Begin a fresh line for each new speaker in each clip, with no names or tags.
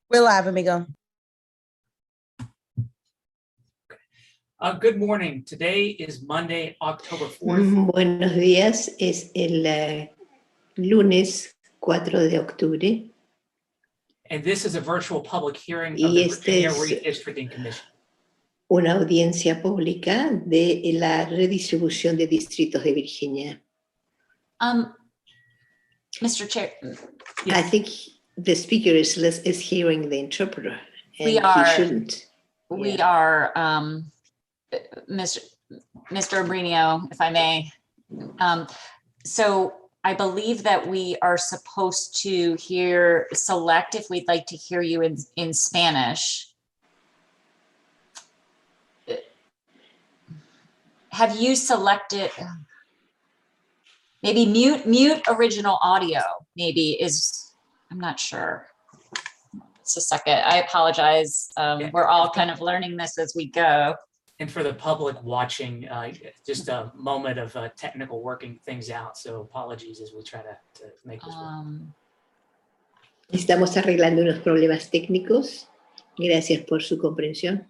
We're live, amigo.
Good morning. Today is Monday, October 4th.
Buenos días, es el lunes 4 de octubre
And this is a virtual public hearing of
y
the
este
Virginia
es
Redistricting Commission.
una audiencia pública de la redistribución de distritos de Virginia.
Mr. Chair,
I think the speaker is hearing the interpreter, and
We are-
he shouldn't.
we
Yeah.
are, Mr. Abrinio, if I may. So I believe that we are supposed to select if we'd like to hear you in Spanish. Have you selected? Maybe mute original audio, I'm not sure. Just a second, I apologize. We're all kind of learning this as we go.
And for the public watching, just a moment of technical working things out. So apologies as we try to make this work.
Estamos arreglando unos problemas técnicos. Gracias por su comprensión.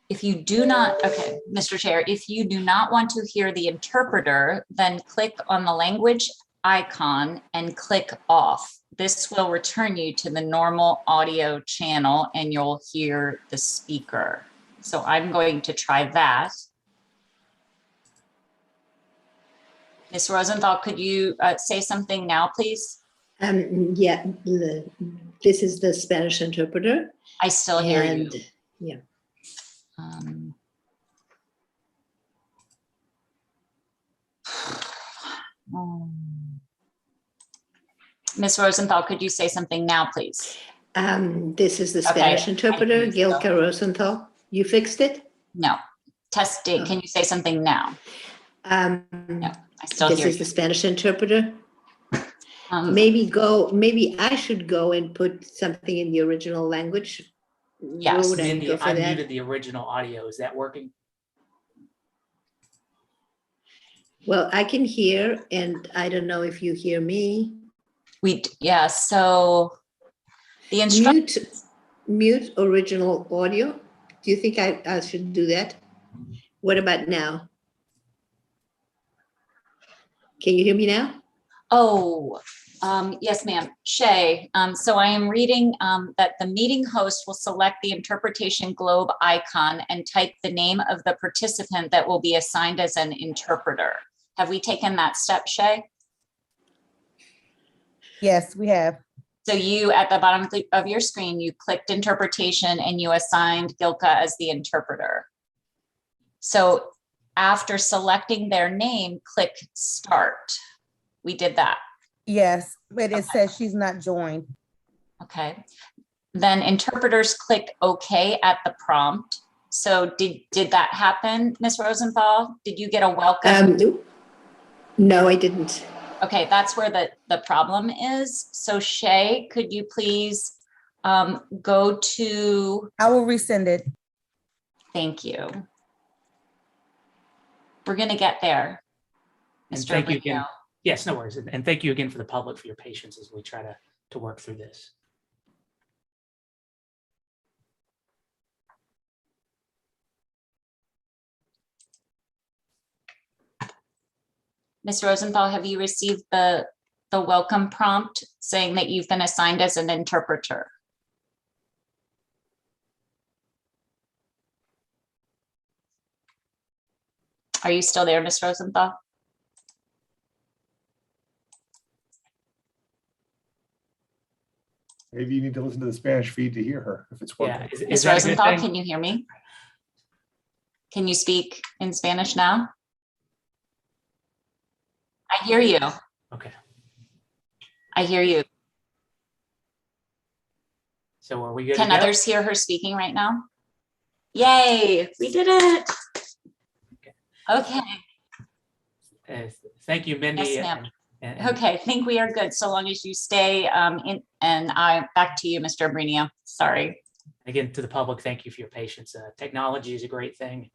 If you do not, okay, Mr. Chair, if you do not want to hear the interpreter, then click on the language icon and click off. This will return you to the normal audio channel and you'll hear the speaker. So I'm going to try that. Ms. Rosenthal, could you say something now, please?
Yeah, this is the Spanish interpreter.
I still hear you.
And yeah.
Ms. Rosenthal, could you say something now, please?
This is the Spanish interpreter,
think so.
Gilka Rosenthal. You fixed it?
No. Testing.
Oh.
Can you say something now? No, I still
This
hear
is
you.
the Spanish interpreter.
Um,
Maybe I should go and put something in the original language.
Yes.
Where would I
Mindy,
go for
I
that?
muted the original audio. Is that working?
Well, I can hear, and I don't know if you hear me.
yeah, so the instruction,
Mute original audio. Do you think I should do that? What about now? Can you hear me now?
yes, ma'am. Shay, so I am reading that the meeting host will select the interpretation globe icon and type the name of the participant that will be assigned as an interpreter. Have we taken that step, Shay?
Yes, we have.
So you, at the bottom of your screen, you clicked interpretation and you assigned Gilka as the interpreter. So after selecting their name, click start. We did that.
Yes, but it says she's not joined.
Okay. Then interpreters click OK at the prompt. So did that happen, Ms. Rosenthal? Did you get a welcome?
No, I didn't.
Okay, that's where the problem is. So Shay, could you please go to,
I will resend it.
thank you. We're gonna get there.
And
Mr.
thank you again.
Abreu.
Yes, no worries. And thank you again for the public for your patience as we try to work through this.
Ms. Rosenthal, have you received the welcome prompt saying that you've been assigned as an interpreter? Are you still there, Ms. Rosenthal?
Maybe you need to listen to the Spanish feed to hear her if it's working.
Yeah, is
Ms.
that a good
Rosenthal,
thing?
can you hear me? Can you speak in Spanish now? I hear you.
Okay.
I hear you.
So are we good?
Can
to go?
others hear her speaking right now? Yay, we did it. Okay,
Thank you, Mindy.
Yes, ma'am.
and-
okay, I think we are good so long as you stay in, and back to you, Mr. Abrinio. Sorry.
Again, to the public, thank you for your patience. Technology is a great thing.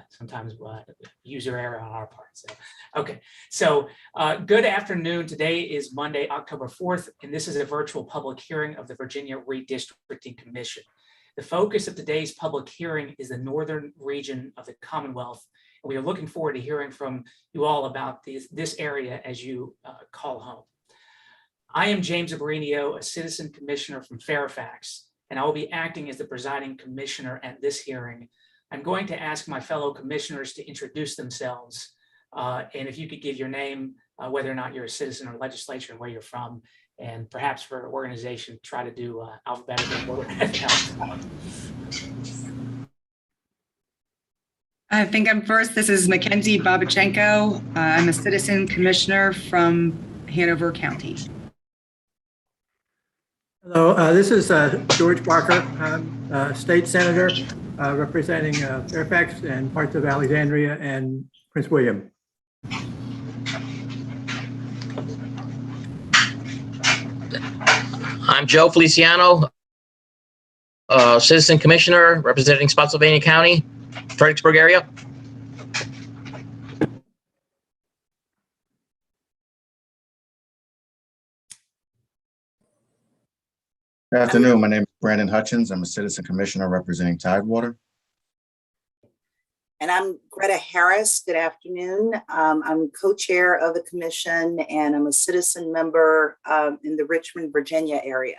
sometimes user error on our part. So, okay. So good afternoon. Today is Monday, October 4th, and this is a virtual public hearing of the Virginia Redistricting Commission. The focus of today's public hearing is the northern region of the Commonwealth. And we are looking forward to hearing from you all about this area as you call home. I am James Abrinio, a citizen commissioner from Fairfax, and I will be acting as the presiding commissioner at this hearing. I'm going to ask my fellow commissioners to introduce themselves. And if you could give your name, whether or not you're a citizen or legislature and where you're from, and perhaps for organization, try to do alphabetical order.
I think I'm first. This is Mackenzie Babachenko. I'm a citizen commissioner from Hanover County.
Hello, this is George Barker. I'm a state senator representing Fairfax and parts of Alexandria and Prince William.
I'm Joe Feliciano, Citizen Commissioner representing Spotsylvania County, Fredericksburg area.
Good afternoon. My name is Brandon Hutchins. I'm a citizen commissioner representing Tidewater.
And I'm Greta Harris. Good afternoon. I'm co-chair of the commission and I'm a citizen member in the Richmond, Virginia area.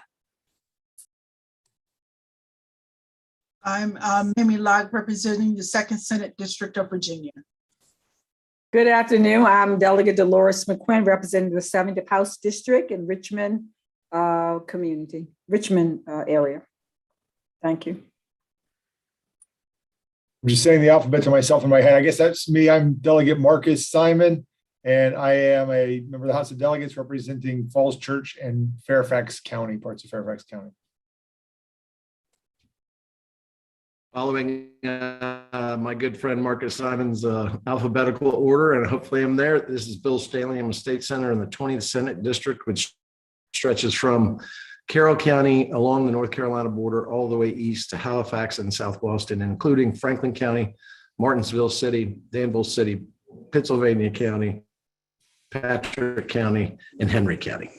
I'm Mimi Locke, representing the 2nd Senate District of Virginia.
Good afternoon. I'm Delegate Dolores McQuinn, representing the 70th House District in Richmond Richmond area. Thank you.
I'm just saying the alphabet to myself in my head. I guess that's me. I'm Delegate Marcus Simon, and I am a member of the House of Delegates representing Falls Church and Fairfax County, parts of Fairfax County.
Following my good friend Marcus Simon's alphabetical order, and hopefully I'm there. This is Bill Staley. I'm a state senator in the 20th Senate District, which stretches from Carroll County along the North Carolina border all the way east to Halifax and South Boston, including Franklin County, Martinsville City, Danville City, Pittsylvania County, Patrick County, and Henry County.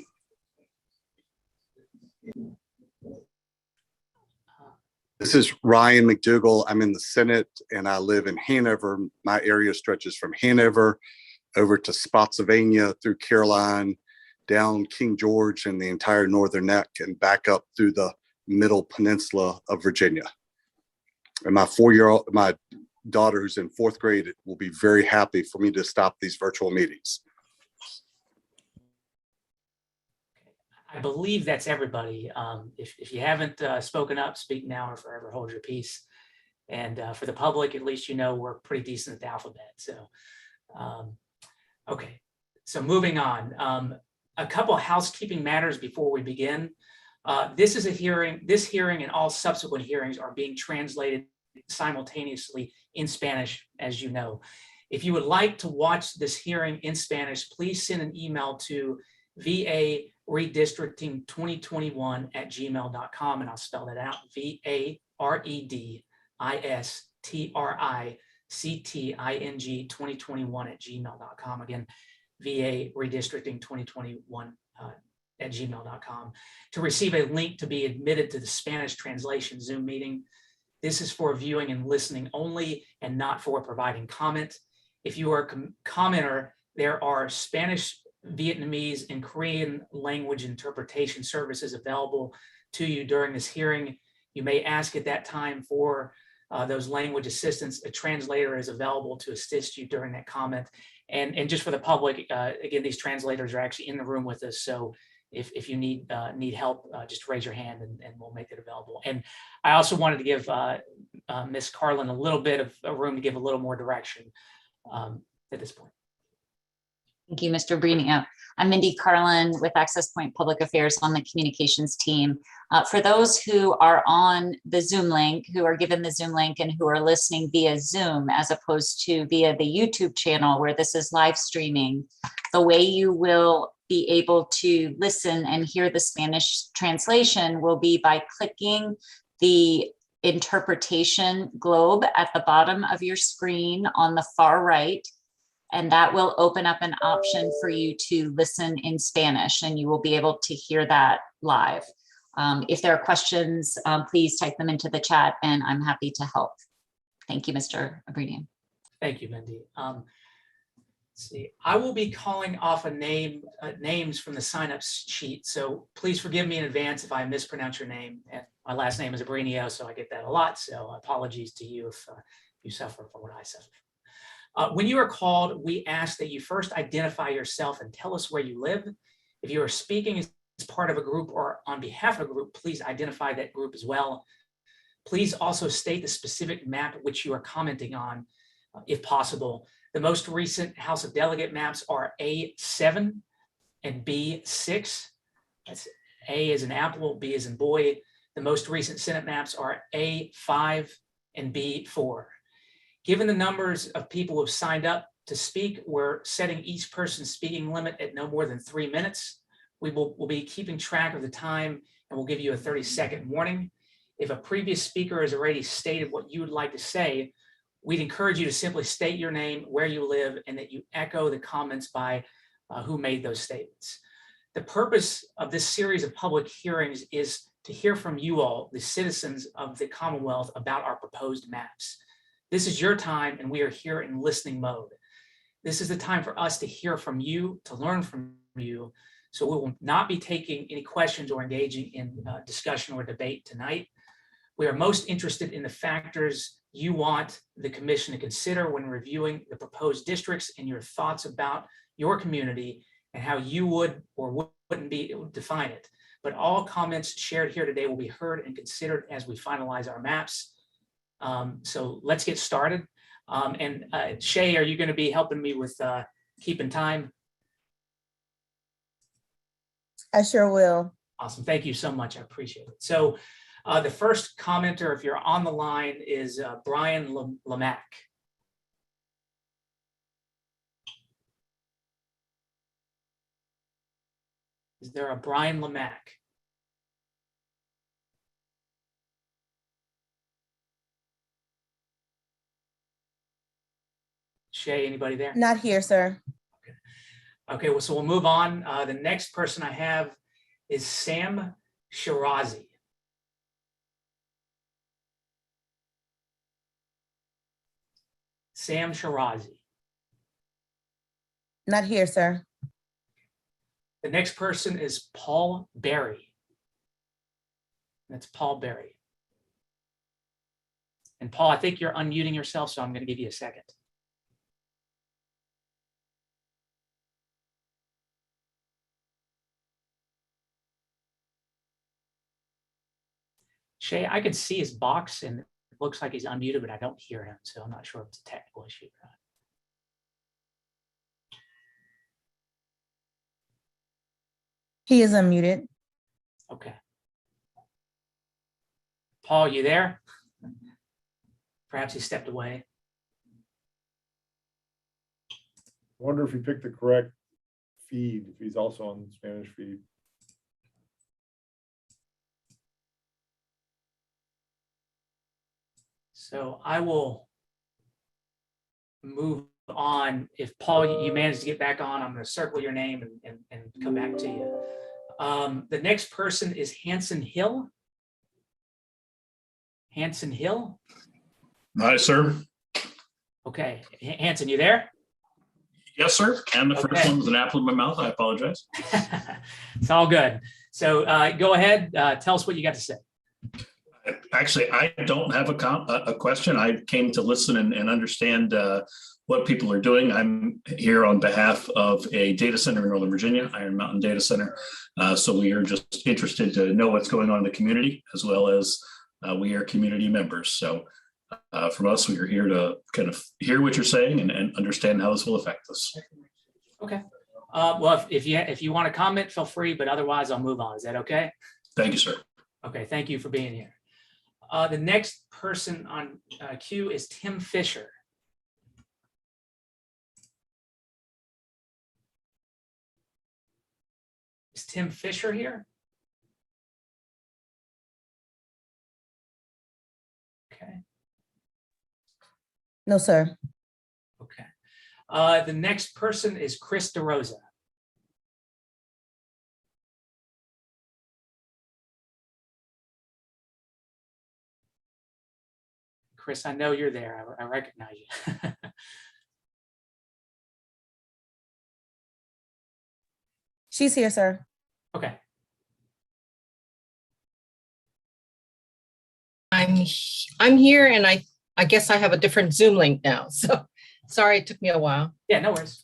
This is Ryan McDougall. I'm in the Senate and I live in Hanover. My area stretches from Hanover over to Spotsylvania through Caroline, down King George and the entire Northern Neck and back up through the middle peninsula of Virginia. And my daughter who's in 4th grade will be very happy for me to stop these virtual meetings.
I believe that's everybody. If you haven't spoken up, speak now or forever hold your peace. And for the public, at least you know we're pretty decent at the alphabet. So, okay. So moving on. A couple housekeeping matters before we begin. This is a hearing. This hearing and all subsequent hearings are being translated simultaneously in Spanish, as you know. If you would like to watch this hearing in Spanish, please send an email to varedistricting2021@gmail.com, and I'll spell that out: VAREDISTRICTING 2021@gmail.com. Again, VA Redistricting 2021 @gmail.com to receive a link to be admitted to the Spanish translation Zoom meeting. This is for viewing and listening only and not for providing comment. If you are a commenter, there are Spanish, Vietnamese, and Korean language interpretation services available to you during this hearing. You may ask at that time for those language assistance. A translator is available to assist you during that comment. And just for the public, again, these translators are actually in the room with us. So if you need help, just raise your hand and we'll make it available. And I also wanted to give Ms. Carlin a little bit of room to give a little more direction at this point.
Thank you, Mr. Brinio. I'm Mindy Carlin with Access Point Public Affairs on the communications team. For those who are on the Zoom link, who are given the Zoom link and who are listening via Zoom, as opposed to via the YouTube channel where this is live streaming, the way you will be able to listen and hear the Spanish translation will be by clicking the interpretation globe at the bottom of your screen on the far right. And that will open up an option for you to listen in Spanish, and you will be able to hear that live. If there are questions, please type them into the chat and I'm happy to help. Thank you, Mr. Abrinian.
Thank you, Mindy. Let's see, I will be calling off names from the sign-up sheet, so please forgive me in advance if I mispronounce your name. And my last name is Abrinio, so I get that a lot. So apologies to you if you suffer from what I suffer. When you are called, we ask that you first identify yourself and tell us where you live. If you are speaking as part of a group or on behalf of a group, please identify that group as well. Please also state the specific map which you are commenting on, if possible. The most recent House of Delegate maps are A7 and B6. That's A as in apple, B as in boy. The most recent Senate maps are A5 and B4. Given the numbers of people who have signed up to speak, we're setting each person's speaking limit at no more than 3 minutes. We'll be keeping track of the time and we'll give you a 30-second warning. If a previous speaker has already stated what you would like to say, we'd encourage you to simply state your name, where you live, and that you echo the comments by who made those statements. The purpose of this series of public hearings is to hear from you all, the citizens of the Commonwealth, about our proposed maps. This is your time and we are here in listening mode. This is the time for us to hear from you, to learn from you. So we will not be taking any questions or engaging in discussion or debate tonight. We are most interested in the factors you want the commission to consider when reviewing the proposed districts and your thoughts about your community and how you would or wouldn't define it. But all comments shared here today will be heard and considered as we finalize our maps. So let's get started. Shay, are you going to be helping me with keeping time?
I sure will.
Awesome. Thank you so much. I appreciate it. So the first commenter, if you're on the line, is Brian Lamack. Is there a Brian Lamack? Shay, anybody there?
Not here, sir.
Okay, well, so we'll move on. The next person I have is Sam Shirazi. Sam Shirazi.
Not here, sir.
The next person is Paul Berry. That's Paul Berry. And Paul, I think you're unmuting yourself, so I'm going to give you a second. Shay, I can see his box and it looks like he's unmuted, but I don't hear him, so I'm not sure if it's a technical issue or not.
He is unmuted.
Okay. Paul, you there? Perhaps he stepped away.
Wonder if he picked the correct feed, if he's also on the Spanish feed.
So I will move on. If Paul, you manage to get back on, I'm going to circle your name and come back to you. The next person is Hanson Hill. Hanson Hill.
Hi, sir.
Okay, Hanson, you there?
Yes, sir. And the first
Okay.
one was an apple in my mouth. I apologize.
It's all good. So go ahead, tell us what you got to say.
Actually, I don't have a question. I came to listen and understand what people are doing. I'm here on behalf of a data center in Northern Virginia, Iron Mountain Data Center. So we are just interested to know what's going on in the community, as well as we are community members. So from us, we are here to kind of hear what you're saying and understand how this will affect us.
Okay. Well, if you want to comment, feel free, but otherwise I'll move on. Is that okay?
Thank you, sir.
Okay, thank you for being here. The next person on queue is Tim Fisher. Is Tim Fisher here?
No, sir.
Okay. The next person is Chris DeRosa. Chris, I know you're there. I recognize you.
She's here, sir.
Okay.
I'm here, and I guess I have a different Zoom link now. So sorry, it took me a while.
Yeah, no worries.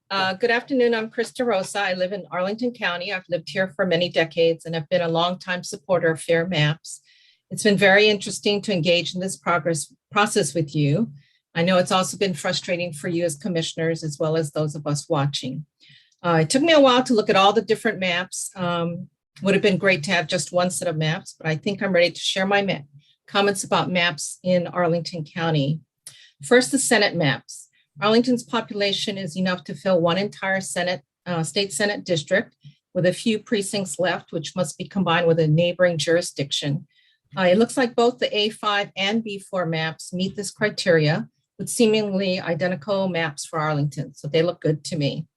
Good afternoon. I'm Chris DeRosa. I live in Arlington County. I've lived here for many decades and have been a longtime supporter of Fair Maps. It's been very interesting to engage in this process with you. I know it's also been frustrating for you as commissioners, as well as those of us watching. It took me a while to look at all the different maps. Would have been great to have just one set of maps, but I think I'm ready to share my comments about maps in Arlington County. First, the Senate maps. Arlington's population is enough to fill one entire state Senate district with a few precincts left, which must be combined with a neighboring jurisdiction. It looks like both the A5 and B4 maps meet this criteria with seemingly identical maps for Arlington, so they look good to me.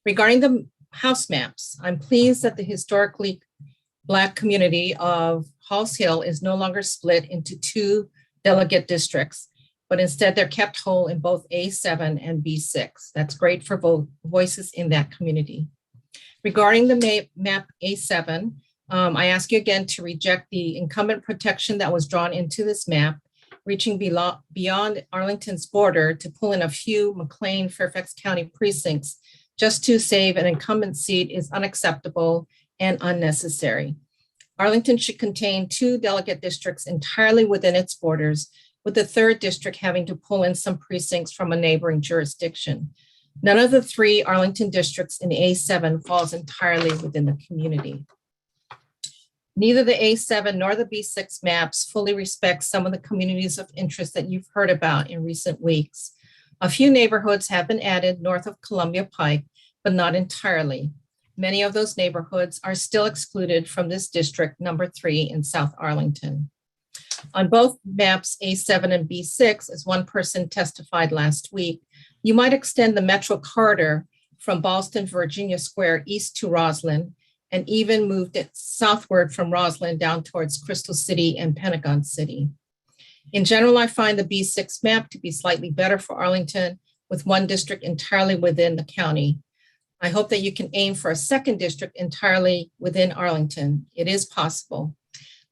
Regarding the House maps, I'm pleased that the historically Black community of Halls Hill is no longer split into two delegate districts, but instead they're kept whole in both A7 and B6. That's great for both voices in that community. Regarding the map A7, I ask you again to reject the incumbent protection that was drawn into this map, reaching beyond Arlington's border to pull in a few McLean Fairfax County precincts just to save an incumbent seat is unacceptable and unnecessary. Arlington should contain two delegate districts entirely within its borders, with the third district having to pull in some precincts from a neighboring jurisdiction. None of the three Arlington districts in A7 falls entirely within the community. Neither the A7 nor the B6 maps fully respect some of the communities of interest that you've heard about in recent weeks. A few neighborhoods have been added north of Columbia Pike, but not entirely. Many of those neighborhoods are still excluded from this district number 3 in South Arlington. On both maps, A7 and B6, as one person testified last week, you might extend the metro corridor from Ballston, Virginia Square east to Roslyn, and even moved it southward from Roslyn down towards Crystal City and Pentagon City. In general, I find the B6 map to be slightly better for Arlington, with one district entirely within the county. I hope that you can aim for a second district entirely within Arlington. It is possible.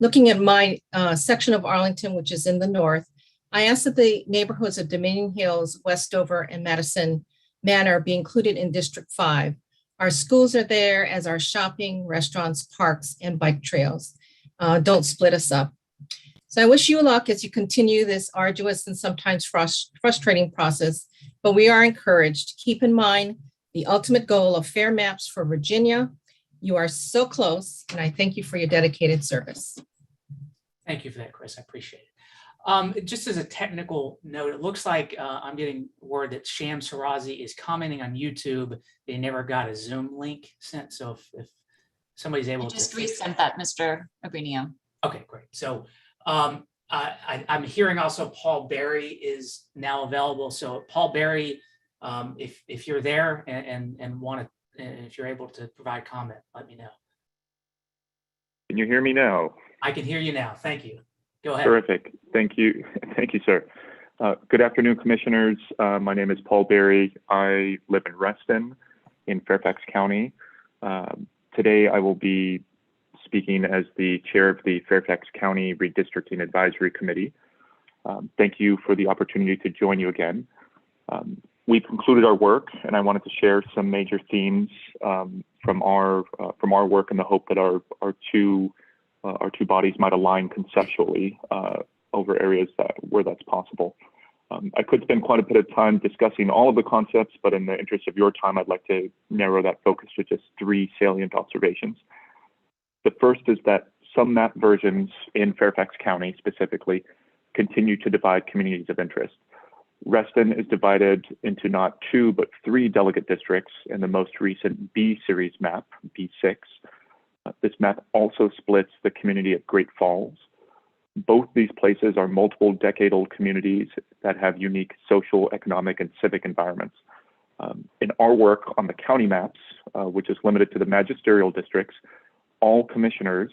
Looking at my section of Arlington, which is in the north, I ask that the neighborhoods of Dominion Hills, Westover, and Madison Manor be included in District 5. Our schools are there, as are shopping, restaurants, parks, and bike trails. Don't split us up. So I wish you luck as you continue this arduous and sometimes frustrating process, but we are encouraged. Keep in mind the ultimate goal of Fair Maps for Virginia. You are so close, and I thank you for your dedicated service.
Thank you for that, Chris. I appreciate it. Just as a technical note, it looks like I'm getting word that Sham Sarazi is commenting on YouTube. They never got a Zoom link sent. So if somebody's able to
just resent that, Mr. Abrinio.
Okay, great. So I'm hearing also Paul Berry is now available. So Paul Berry, if you're there and want to, if you're able to provide comment, let me know.
Can you hear me now?
I can hear you now. Thank you. Go ahead.
Terrific. Thank you. Thank you, sir. Good afternoon, commissioners. My name is Paul Berry. I live in Reston in Fairfax County. Today, I will be speaking as the chair of the Fairfax County Redistricting Advisory Committee. Thank you for the opportunity to join you again. We've concluded our work, and I wanted to share some major themes from our work in the hope that our two bodies might align conceptually over areas where that's possible. I could spend quite a bit of time discussing all of the concepts, but in the interest of your time, I'd like to narrow that focus to just 3 salient observations. The first is that some map versions in Fairfax County specifically continue to divide communities of interest. Reston is divided into not 2, but 3 delegate districts in the most recent B series map, B6. This map also splits the community of Great Falls. Both these places are multiple decade-old communities that have unique social, economic, and civic environments. In our work on the county maps, which is limited to the magisterial districts, all commissioners,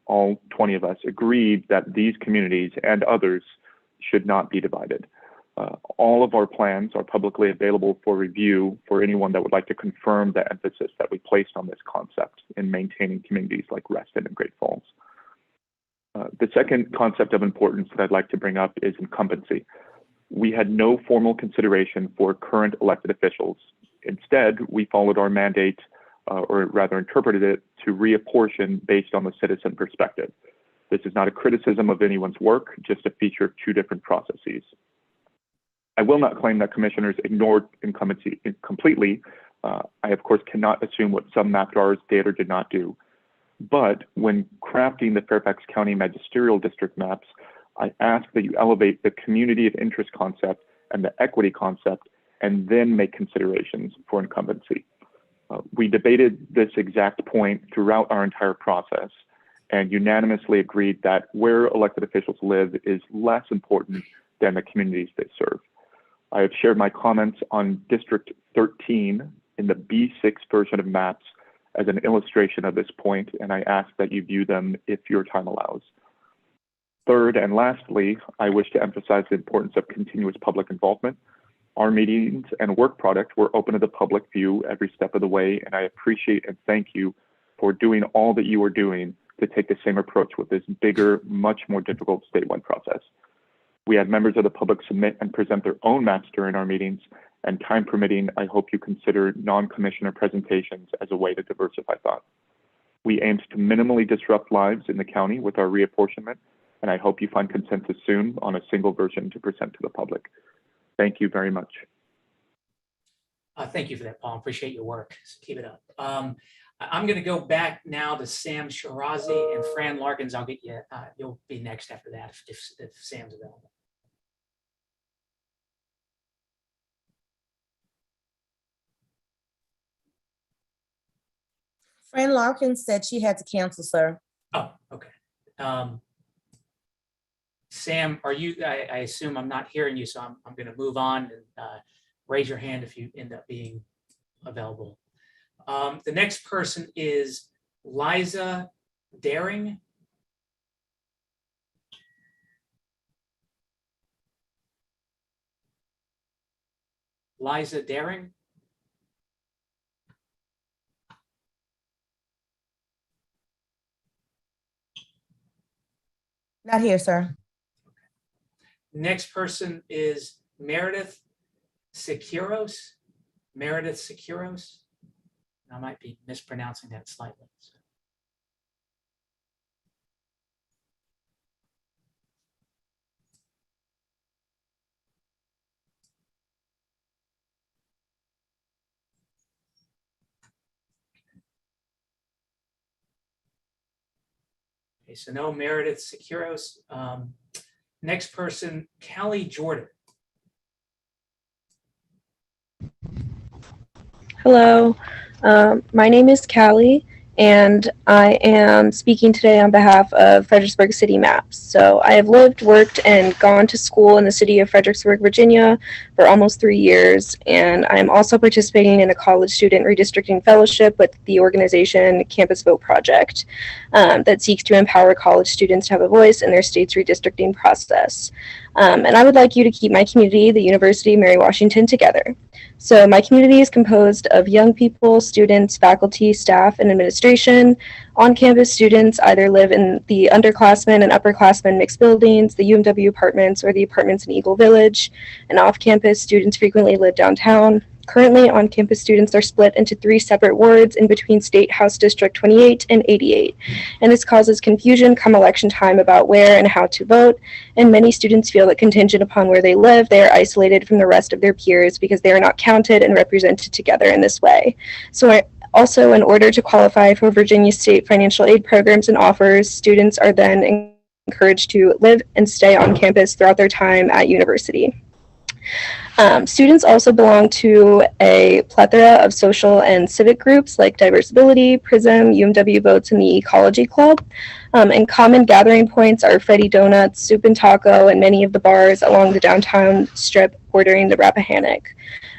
all 20 of us, agreed that these communities and others should not be divided. All of our plans are publicly available for review for anyone that would like to confirm the emphasis that we placed on this concept in maintaining communities like Reston and Great Falls. The second concept of importance that I'd like to bring up is incumbency. We had no formal consideration for current elected officials. Instead, we followed our mandate, or rather interpreted it, to reapportion based on the citizen perspective. This is not a criticism of anyone's work, just a feature of two different processes. I will not claim that commissioners ignored incumbency completely. I, of course, cannot assume what some MapDRs did or did not do. But when crafting the Fairfax County magisterial district maps, I ask that you elevate the community of interest concept and the equity concept, and then make considerations for incumbency. We debated this exact point throughout our entire process and unanimously agreed that where elected officials live is less important than the communities they serve. I have shared my comments on District 13 in the B6 version of maps as an illustration of this point, and I ask that you view them if your time allows. Third and lastly, I wish to emphasize the importance of continuous public involvement. Our meetings and work product were open to the public view every step of the way, and I appreciate and thank you for doing all that you are doing to take the same approach with this bigger, much more difficult statewide process. We had members of the public submit and present their own maps during our meetings, and time permitting, I hope you consider non-commissioner presentations as a way to diversify thought. We aimed to minimally disrupt lives in the county with our reapportionment, and I hope you find consensus soon on a single version to present to the public. Thank you very much.
Thank you for that, Paul. Appreciate your work. So keep it up. I'm going to go back now to Sam Shirazi and Fran Larkins. I'll get you. You'll be next after that if Sam's available.
Fran Larkins said she had to cancel, sir.
Oh, okay. Sam, are you, I assume I'm not hearing you, so I'm going to move on and raise your hand if you end up being available. The next person is Liza Daring. Liza Daring.
Not here, sir.
Next person is Meredith Securos. Meredith Securos. I might be mispronouncing that slightly. Okay, so no Meredith Securos. Next person, Callie Jordan.
Hello, my name is Callie, and I am speaking today on behalf of Fredericksburg City Maps. So I have lived, worked, and gone to school in the city of Fredericksburg, Virginia for almost 3 years, and I'm also participating in a college student redistricting fellowship with the organization Campus Vote Project that seeks to empower college students to have a voice in their state's redistricting process. And I would like you to keep my community, the University of Mary Washington, together. So my community is composed of young people, students, faculty, staff, and administration. On-campus students either live in the underclassmen and upperclassmen mixed buildings, the UMW apartments, or the apartments in Eagle Village. And off-campus students frequently live downtown. Currently, on-campus students are split into 3 separate wards in between State House District 28 and 88. And this causes confusion come election time about where and how to vote. And many students feel that contingent upon where they live, they are isolated from the rest of their peers because they are not counted and represented together in this way. So also, in order to qualify for Virginia State financial aid programs and offers, students are then encouraged to live and stay on campus throughout their time at university. Students also belong to a plethora of social and civic groups like Diversability, PRISM, UMW Votes, and the Ecology Club. And common gathering points are Freddy Donuts, Soup and Taco, and many of the bars along the downtown strip bordering the Rappahannock.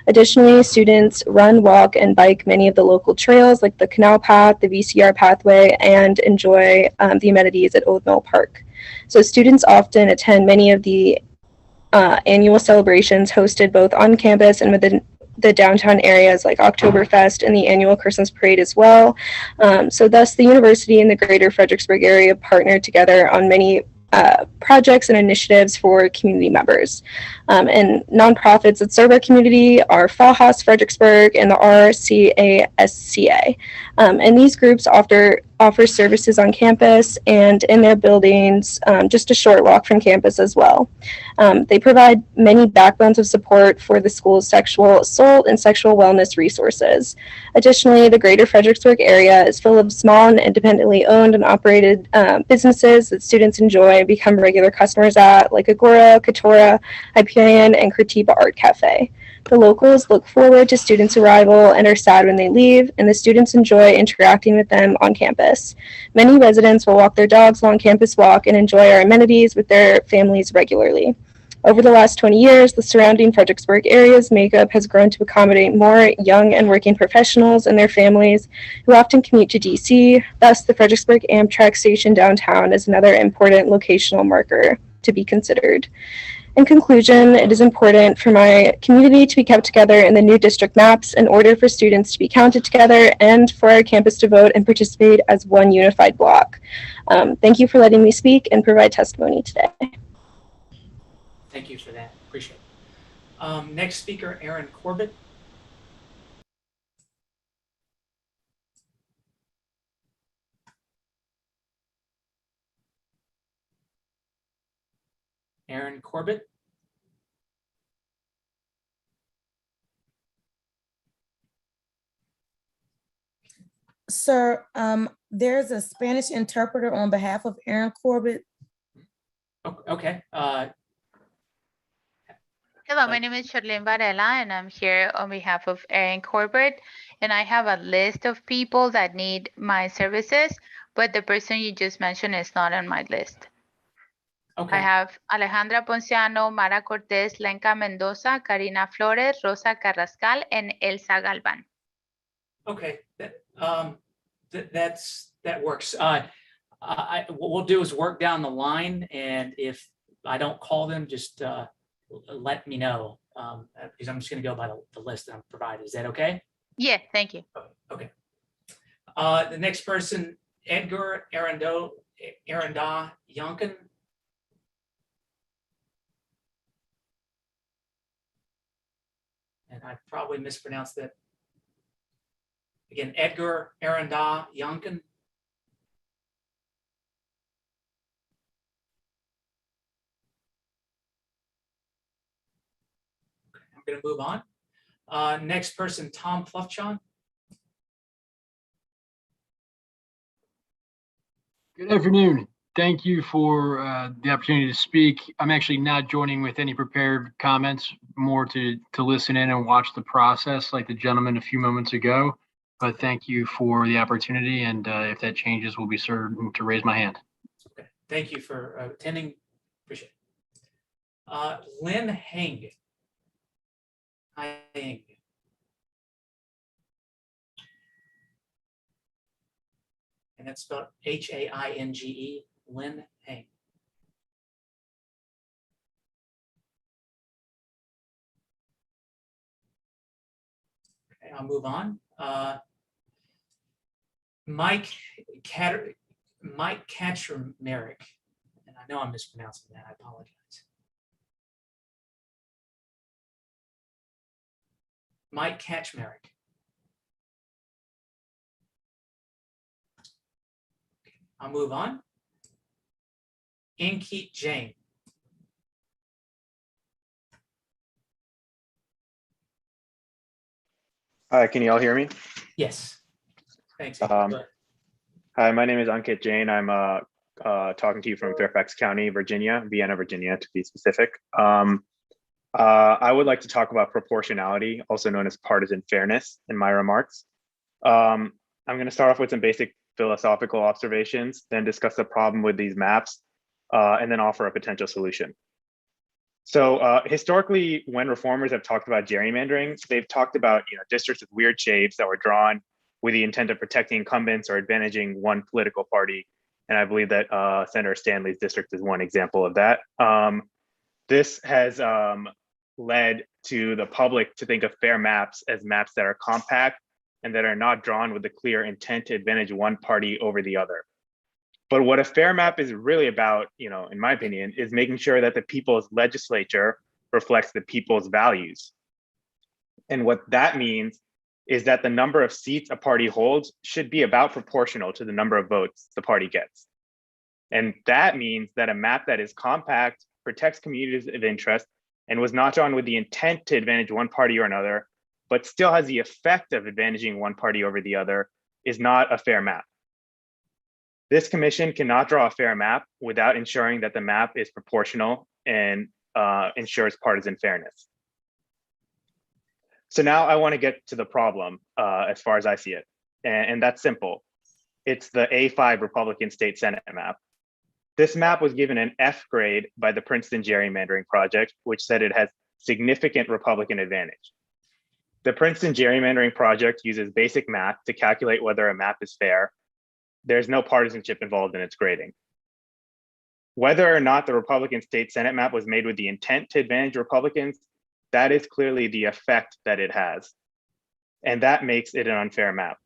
Additionally, students run, walk, and bike many of the local trails like the Canal Path, the VCR Pathway, and enjoy the amenities at Old Mill Park. So students often attend many of the annual celebrations hosted both on campus and within the downtown areas like Oktoberfest and the annual Christmas parade as well. So thus the university and the greater Fredericksburg area partner together on many projects and initiatives for community members. And nonprofits that serve our community are FAHAS Fredericksburg and the RCASCA. And these groups offer services on campus and in their buildings, just a short walk from campus as well. They provide many backbones of support for the school's sexual assault and sexual wellness resources. Additionally, the greater Fredericksburg area is full of small and independently owned and operated businesses that students enjoy and become regular customers at, like Agora, Katora, Hyperion, and Curitiba Art Cafe. The locals look forward to students' arrival and are sad when they leave, and the students enjoy interacting with them on campus. Many residents will walk their dogs along Campus Walk and enjoy our amenities with their families regularly. Over the last 20 years, the surrounding Fredericksburg area's makeup has grown to accommodate more young and working professionals and their families who often commute to DC. Thus, the Fredericksburg Amtrak station downtown is another important locational marker to be considered. In conclusion, it is important for my community to be kept together in the new district maps in order for students to be counted together and for our campus to vote and participate as one unified block. Thank you for letting me speak and provide testimony today.
Thank you for that. Appreciate it. Next speaker, Aaron Corbett. Aaron Corbett.
Sir, there's a Spanish interpreter on behalf of Aaron Corbett.
Okay.
Hello, my name is Charlene Varela, and I'm here on behalf of Aaron Corbett. And I have a list of people that need my services, but the person you just mentioned is not on my list.
Okay.
I have Alejandra Ponciano, Mara Cortez, Lenka Mendoza, Karina Flores, Rosa Carrascal, and Elsa Galvan.
Okay. That works. What we'll do is work down the line, and if I don't call them, just let me know, because I'm just going to go by the list that I'm provided. Is that okay?
Yeah, thank you.
Okay. The next person, Edgar Aranda Yonkin. And I probably mispronounced that. Again, Edgar Aranda Yonkin. Okay, I'm going to move on. Next person, Tom Fluffchon.
Good afternoon. Thank you for the opportunity to speak. I'm actually not joining with any prepared comments, more to listen in and watch the process like the gentleman a few moments ago. But thank you for the opportunity, and if that changes, we'll be certain to raise my hand.
Okay, thank you for attending. Appreciate it. Lynn Heng. Heng. And that's spelled H-A-I-N-G-E, Lynn Heng. Okay, I'll move on. Mike Kaczmarek, and I know I'm mispronouncing that, I apologize. Mike Kaczmarek. I'll move on. Ankit Jain.
Hi, can you all hear me?
Yes. Thanks.
Hi, my name is Ankit Jain. I'm talking to you from Fairfax County, Virginia, Vienna, Virginia, to be specific. I would like to talk about proportionality, also known as partisan fairness, in my remarks. I'm going to start off with some basic philosophical observations, then discuss the problem with these maps, and then offer a potential solution. So historically, when reformers have talked about gerrymandering, they've talked about districts with weird shapes that were drawn with the intent of protecting incumbents or advantaging one political party. And I believe that Senator Stanley's district is one example of that. This has led to the public to think of fair maps as maps that are compact and that are not drawn with the clear intent to advantage one party over the other. But what a fair map is really about, in my opinion, is making sure that the people's legislature reflects the people's values. And what that means is that the number of seats a party holds should be about proportional to the number of votes the party gets. And that means that a map that is compact, protects communities of interest, and was not drawn with the intent to advantage one party or another, but still has the effect of advantaging one party over the other, is not a fair map. This commission cannot draw a fair map without ensuring that the map is proportional and ensures partisan fairness. So now I want to get to the problem as far as I see it, and that's simple. It's the A5 Republican State Senate map. This map was given an F grade by the Princeton Gerrymandering Project, which said it has significant Republican advantage. The Princeton Gerrymandering Project uses basic math to calculate whether a map is fair. There's no partisanship involved in its grading. Whether or not the Republican State Senate map was made with the intent to advantage Republicans, that is clearly the effect that it has. And that makes it an unfair map.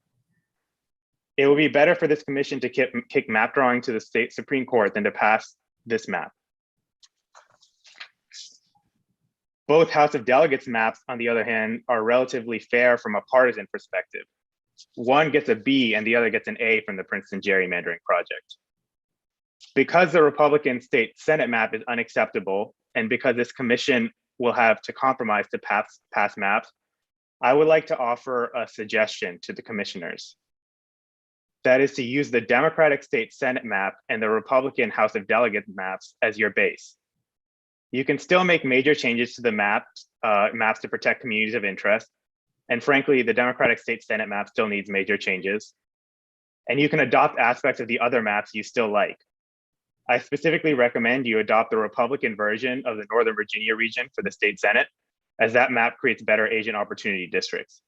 It would be better for this commission to kick map drawing to the state Supreme Court than to pass this map. Both House of Delegates maps, on the other hand, are relatively fair from a partisan perspective. One gets a B and the other gets an A from the Princeton Gerrymandering Project. Because the Republican State Senate map is unacceptable, and because this commission will have to compromise to pass maps, I would like to offer a suggestion to the commissioners. That is to use the Democratic State Senate map and the Republican House of Delegates maps as your base. You can still make major changes to the maps to protect communities of interest. And frankly, the Democratic State Senate map still needs major changes. And you can adopt aspects of the other maps you still like. I specifically recommend you adopt the Republican version of the Northern Virginia region for the state Senate, as that map creates better Asian opportunity districts.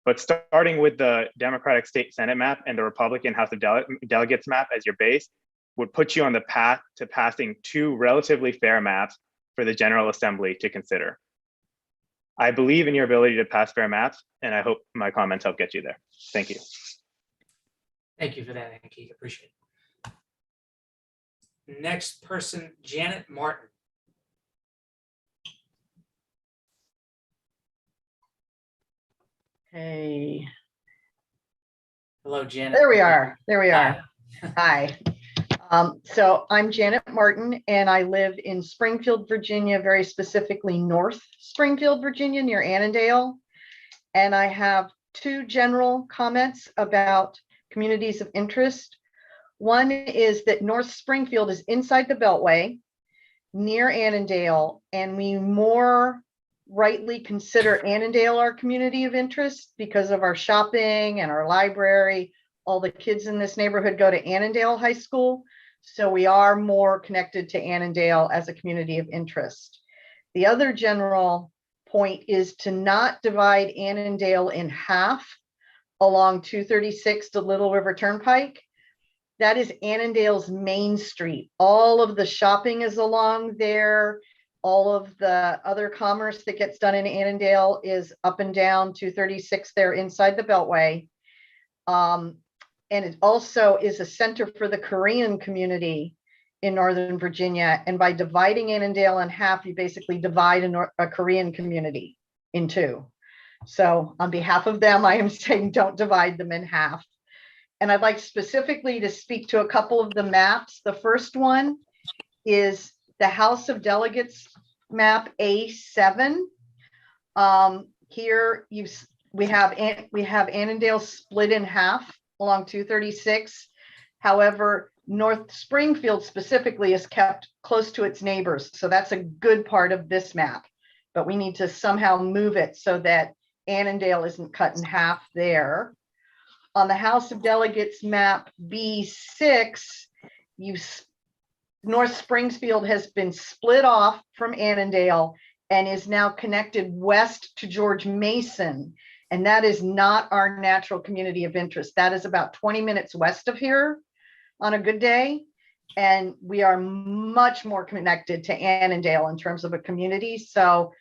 But starting with the Democratic State Senate map and the Republican House of Delegates map as your base would put you on the path to passing two relatively fair maps for the General Assembly to consider. I believe in your ability to pass fair maps, and I hope my comments help get you there. Thank you.
Thank you for that, Ankeet. Appreciate it. Next person, Janet Martin.
Hey.
Hello, Janet.
There we are. There we are. Hi. So I'm Janet Martin, and I live in Springfield, Virginia, very specifically North Springfield, Virginia, near Annandale. And I have two general comments about communities of interest. One is that North Springfield is inside the Beltway, near Annandale, and we more rightly consider Annandale our community of interest because of our shopping and our library. All the kids in this neighborhood go to Annandale High School, so we are more connected to Annandale as a community of interest. The other general point is to not divide Annandale in half along 236 to Little River Turnpike. That is Annandale's main street. All of the shopping is along there. All of the other commerce that gets done in Annandale is up and down 236 there inside the Beltway. And it also is a center for the Korean community in Northern Virginia. And by dividing Annandale in half, you basically divide a Korean community in two. So on behalf of them, I am saying don't divide them in half. And I'd like specifically to speak to a couple of the maps. The first one is the House of Delegates map A7. Here we have Annandale split in half along 236. However, North Springfield specifically is kept close to its neighbors. So that's a good part of this map. but we need to somehow move it so that Annandale isn't cut in half there. On the House of Delegates map B6, North Springfield has been split off from Annandale and is now connected west to George Mason. And that is not our natural community of interest. That is about 20 minutes west of here on a good day. And we are much more connected to Annandale in terms of a community. So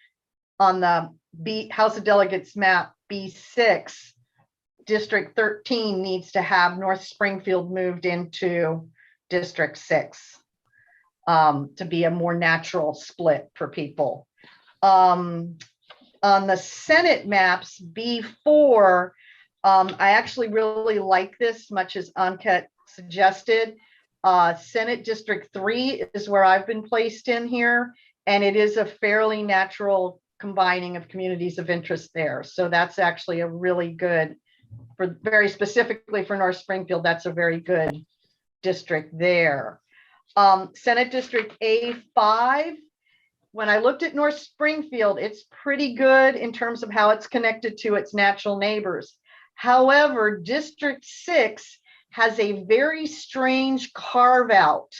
on the House of Delegates map B6, District 13 needs to have North Springfield moved into District 6 to be a more natural split for people. On the Senate maps, B4, I actually really like this, much as Anket suggested. Senate District 3 is where I've been placed in here, and it is a fairly natural combining of communities of interest there. So that's actually a really good, very specifically for North Springfield, that's a very good district there. Senate District A5, when I looked at North Springfield, it's pretty good in terms of how it's connected to its natural neighbors. However, District 6 has a very strange carve out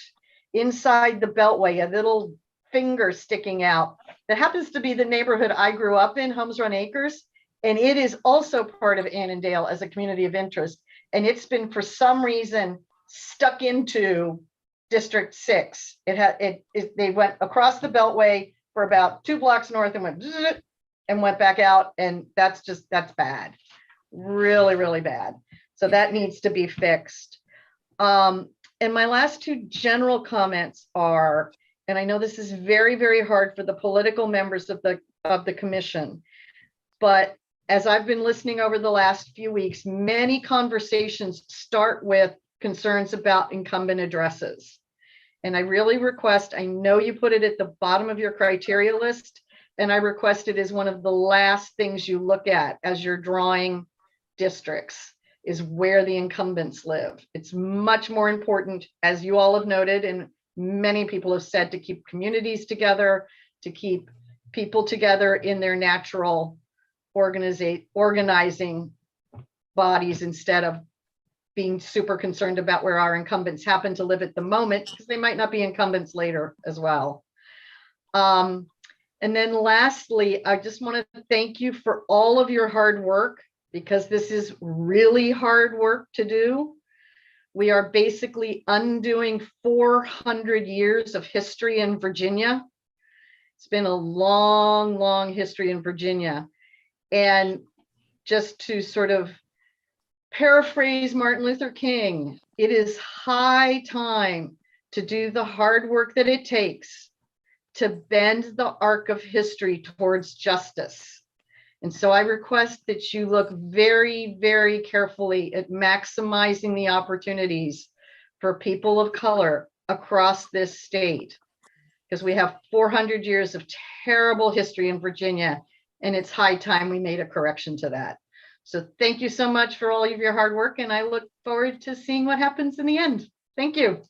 inside the Beltway, a little finger sticking out. That happens to be the neighborhood I grew up in, Homes Run Acres, and it is also part of Annandale as a community of interest. And it's been, for some reason, stuck into District 6. They went across the Beltway for about 2 blocks north and went back out, and that's bad, really, really bad. So that needs to be fixed. And my last 2 general comments are, and I know this is very, very hard for the political members of the commission, but as I've been listening over the last few weeks, many conversations start with concerns about incumbent addresses. And I really request, I know you put it at the bottom of your criteria list, and I request it as one of the last things you look at as you're drawing districts, is where the incumbents live. It's much more important, as you all have noted, and many people have said, to keep communities together, to keep people together in their natural organizing bodies, instead of being super concerned about where our incumbents happen to live at the moment, because they might not be incumbents later as well. And then lastly, I just want to thank you for all of your hard work, because this is really hard work to do. We are basically undoing 400 years of history in Virginia. It's been a long, long history in Virginia. And just to sort of paraphrase Martin Luther King, it is high time to do the hard work that it takes to bend the arc of history towards justice. And so I request that you look very, very carefully at maximizing the opportunities for people of color across this state, because we have 400 years of terrible history in Virginia, and it's high time we made a correction to that. So thank you so much for all of your hard work, and I look forward to seeing what happens in the end. Thank you.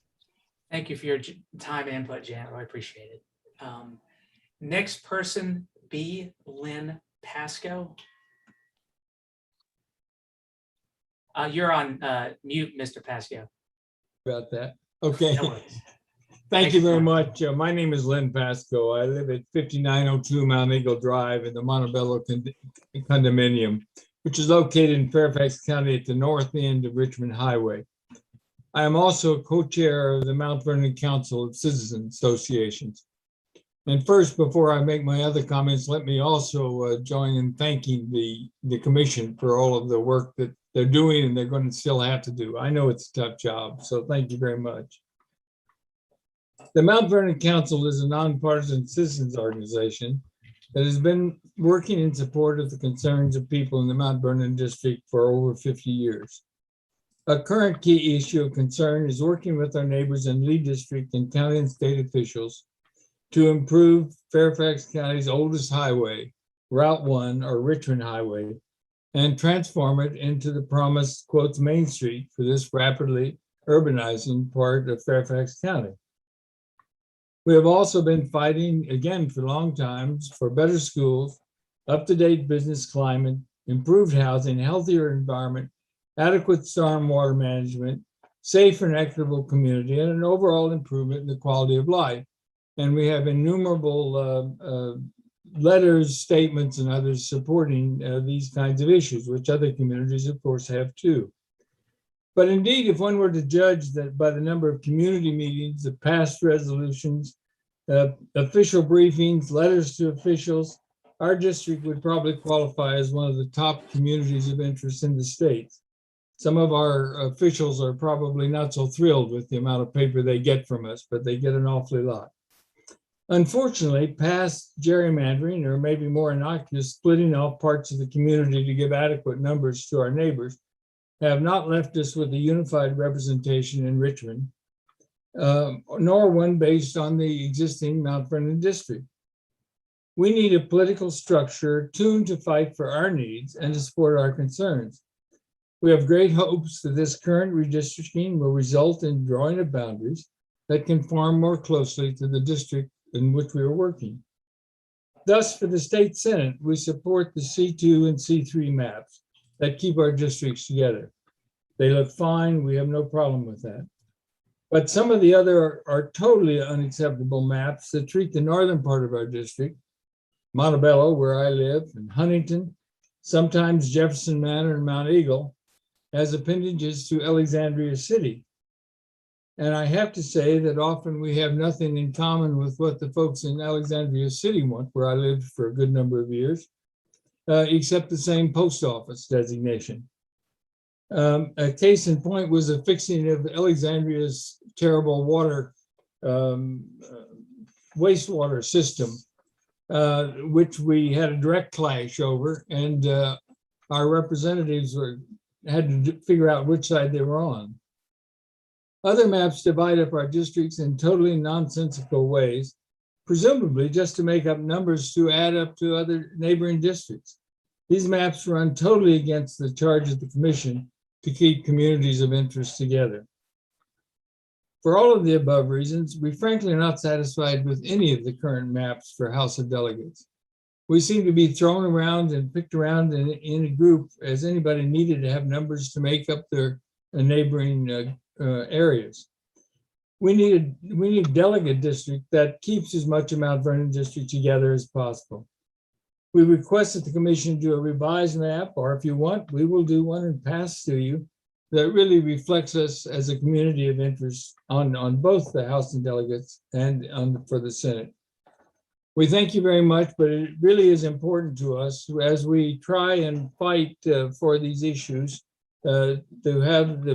Thank you for your time and input, Janet. I appreciate it. Next person, B. Lynn Pasco. You're on mute, Mr. Pasco.
About that. Okay.
No worries.
Thank you very much. My name is Lynn Pasco. I live at 5902 Mount Eagle Drive in the Montebello condominium, which is located in Fairfax County at the north end of Richmond Highway. I am also co-chair of the Mount Vernon Council of Citizens Associations. And first, before I make my other comments, let me also join in thanking the commission for all of the work that they're doing and they're going to still have to do. I know it's a tough job, so thank you very much. The Mount Vernon Council is a nonpartisan citizens organization that has been working in support of the concerns of people in the Mount Vernon district for over 50 years. A current key issue of concern is working with our neighbors in Lee District and county and state officials to improve Fairfax County's oldest highway, Route 1 or Richmond Highway, and transform it into the promised, quotes, Main Street for this rapidly urbanizing part of Fairfax County. We have also been fighting, again, for long times, for better schools, up-to-date business climate, improved housing, healthier environment, adequate stormwater management, safe and equitable community, and an overall improvement in the quality of life. And we have innumerable letters, statements, and others supporting these kinds of issues, which other communities, of course, have too. But indeed, if one were to judge that by the number of community meetings, the past resolutions, official briefings, letters to officials, our district would probably qualify as one of the top communities of interest in the state. Some of our officials are probably not so thrilled with the amount of paper they get from us, but they get an awfully lot. Unfortunately, past gerrymandering, or maybe more innocuous, splitting off parts of the community to give adequate numbers to our neighbors, have not left us with a unified representation in Richmond, nor one based on the existing Mount Vernon district. We need a political structure tuned to fight for our needs and to support our concerns. We have great hopes that this current redistricting will result in drawing of boundaries that conform more closely to the district in which we are working. Thus, for the state Senate, we support the C2 and C3 maps that keep our districts together. They look fine, we have no problem with that. But some of the other are totally unacceptable maps that treat the northern part of our district, Montebello, where I live, and Huntington, sometimes Jefferson Manor and Mount Eagle, as appendages to Alexandria City. And I have to say that often we have nothing in common with what the folks in Alexandria City want, where I lived for a good number of years, except the same post office designation. A case in point was the fixing of Alexandria's terrible water, wastewater system, which we had a direct clash over, and our representatives had to figure out which side they were on. Other maps divide up our districts in totally nonsensical ways, presumably just to make up numbers to add up to other neighboring districts. These maps run totally against the charge of the commission to keep communities of interest together. For all of the above reasons, we frankly are not satisfied with any of the current maps for House of Delegates. We seem to be thrown around and picked around in a group as anybody needed to have numbers to make up their neighboring areas. We need a delegate district that keeps as much of Mount Vernon district together as possible. We request that the commission do a revised map, or if you want, we will do one and pass to you that really reflects us as a community of interest on both the House of Delegates and for the Senate. We thank you very much, but it really is important to us as we try and fight for these issues to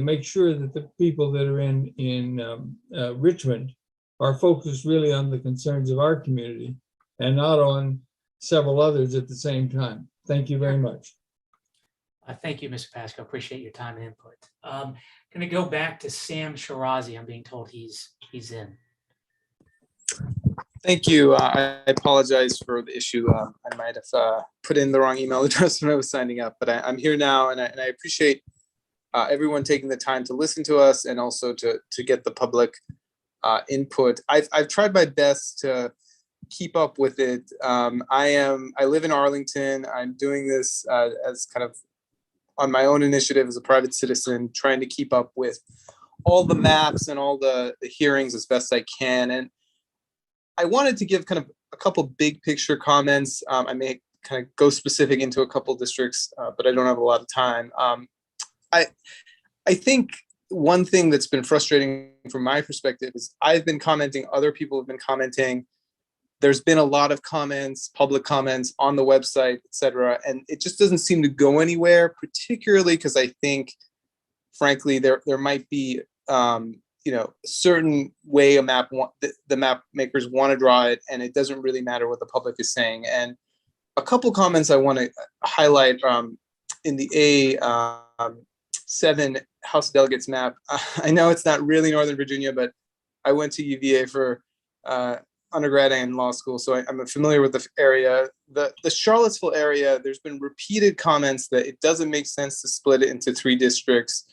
make sure that the people that are in Richmond are focused really on the concerns of our community and not on several others at the same time. Thank you very much.
Thank you, Mr. Pasco. Appreciate your time and input. Going to go back to Sam Shirazi. I'm being told he's in.
Thank you. I apologize for the issue. I might have put in the wrong email address when I was signing up, but I'm here now, and I appreciate everyone taking the time to listen to us and also to get the public input. I've tried my best to keep up with it. I live in Arlington. I'm doing this as kind of on my own initiative as a private citizen, trying to keep up with all the maps and all the hearings as best I can. And I wanted to give kind of a couple big picture comments. I may kind of go specific into a couple districts, but I don't have a lot of time. I think one thing that's been frustrating from my perspective is I've been commenting, other people have been commenting. There's been a lot of comments, public comments on the website, et cetera, and it just doesn't seem to go anywhere, particularly because I think, frankly, there might be a certain way the map makers want to draw it, and it doesn't really matter what the public is saying. And a couple comments I want to highlight in the A7 House of Delegates map. I know it's not really Northern Virginia, but I went to UVA for undergrad and law school, so I'm familiar with the area. The Charlottesville area, there's been repeated comments that it doesn't make sense to split it into 3 districts.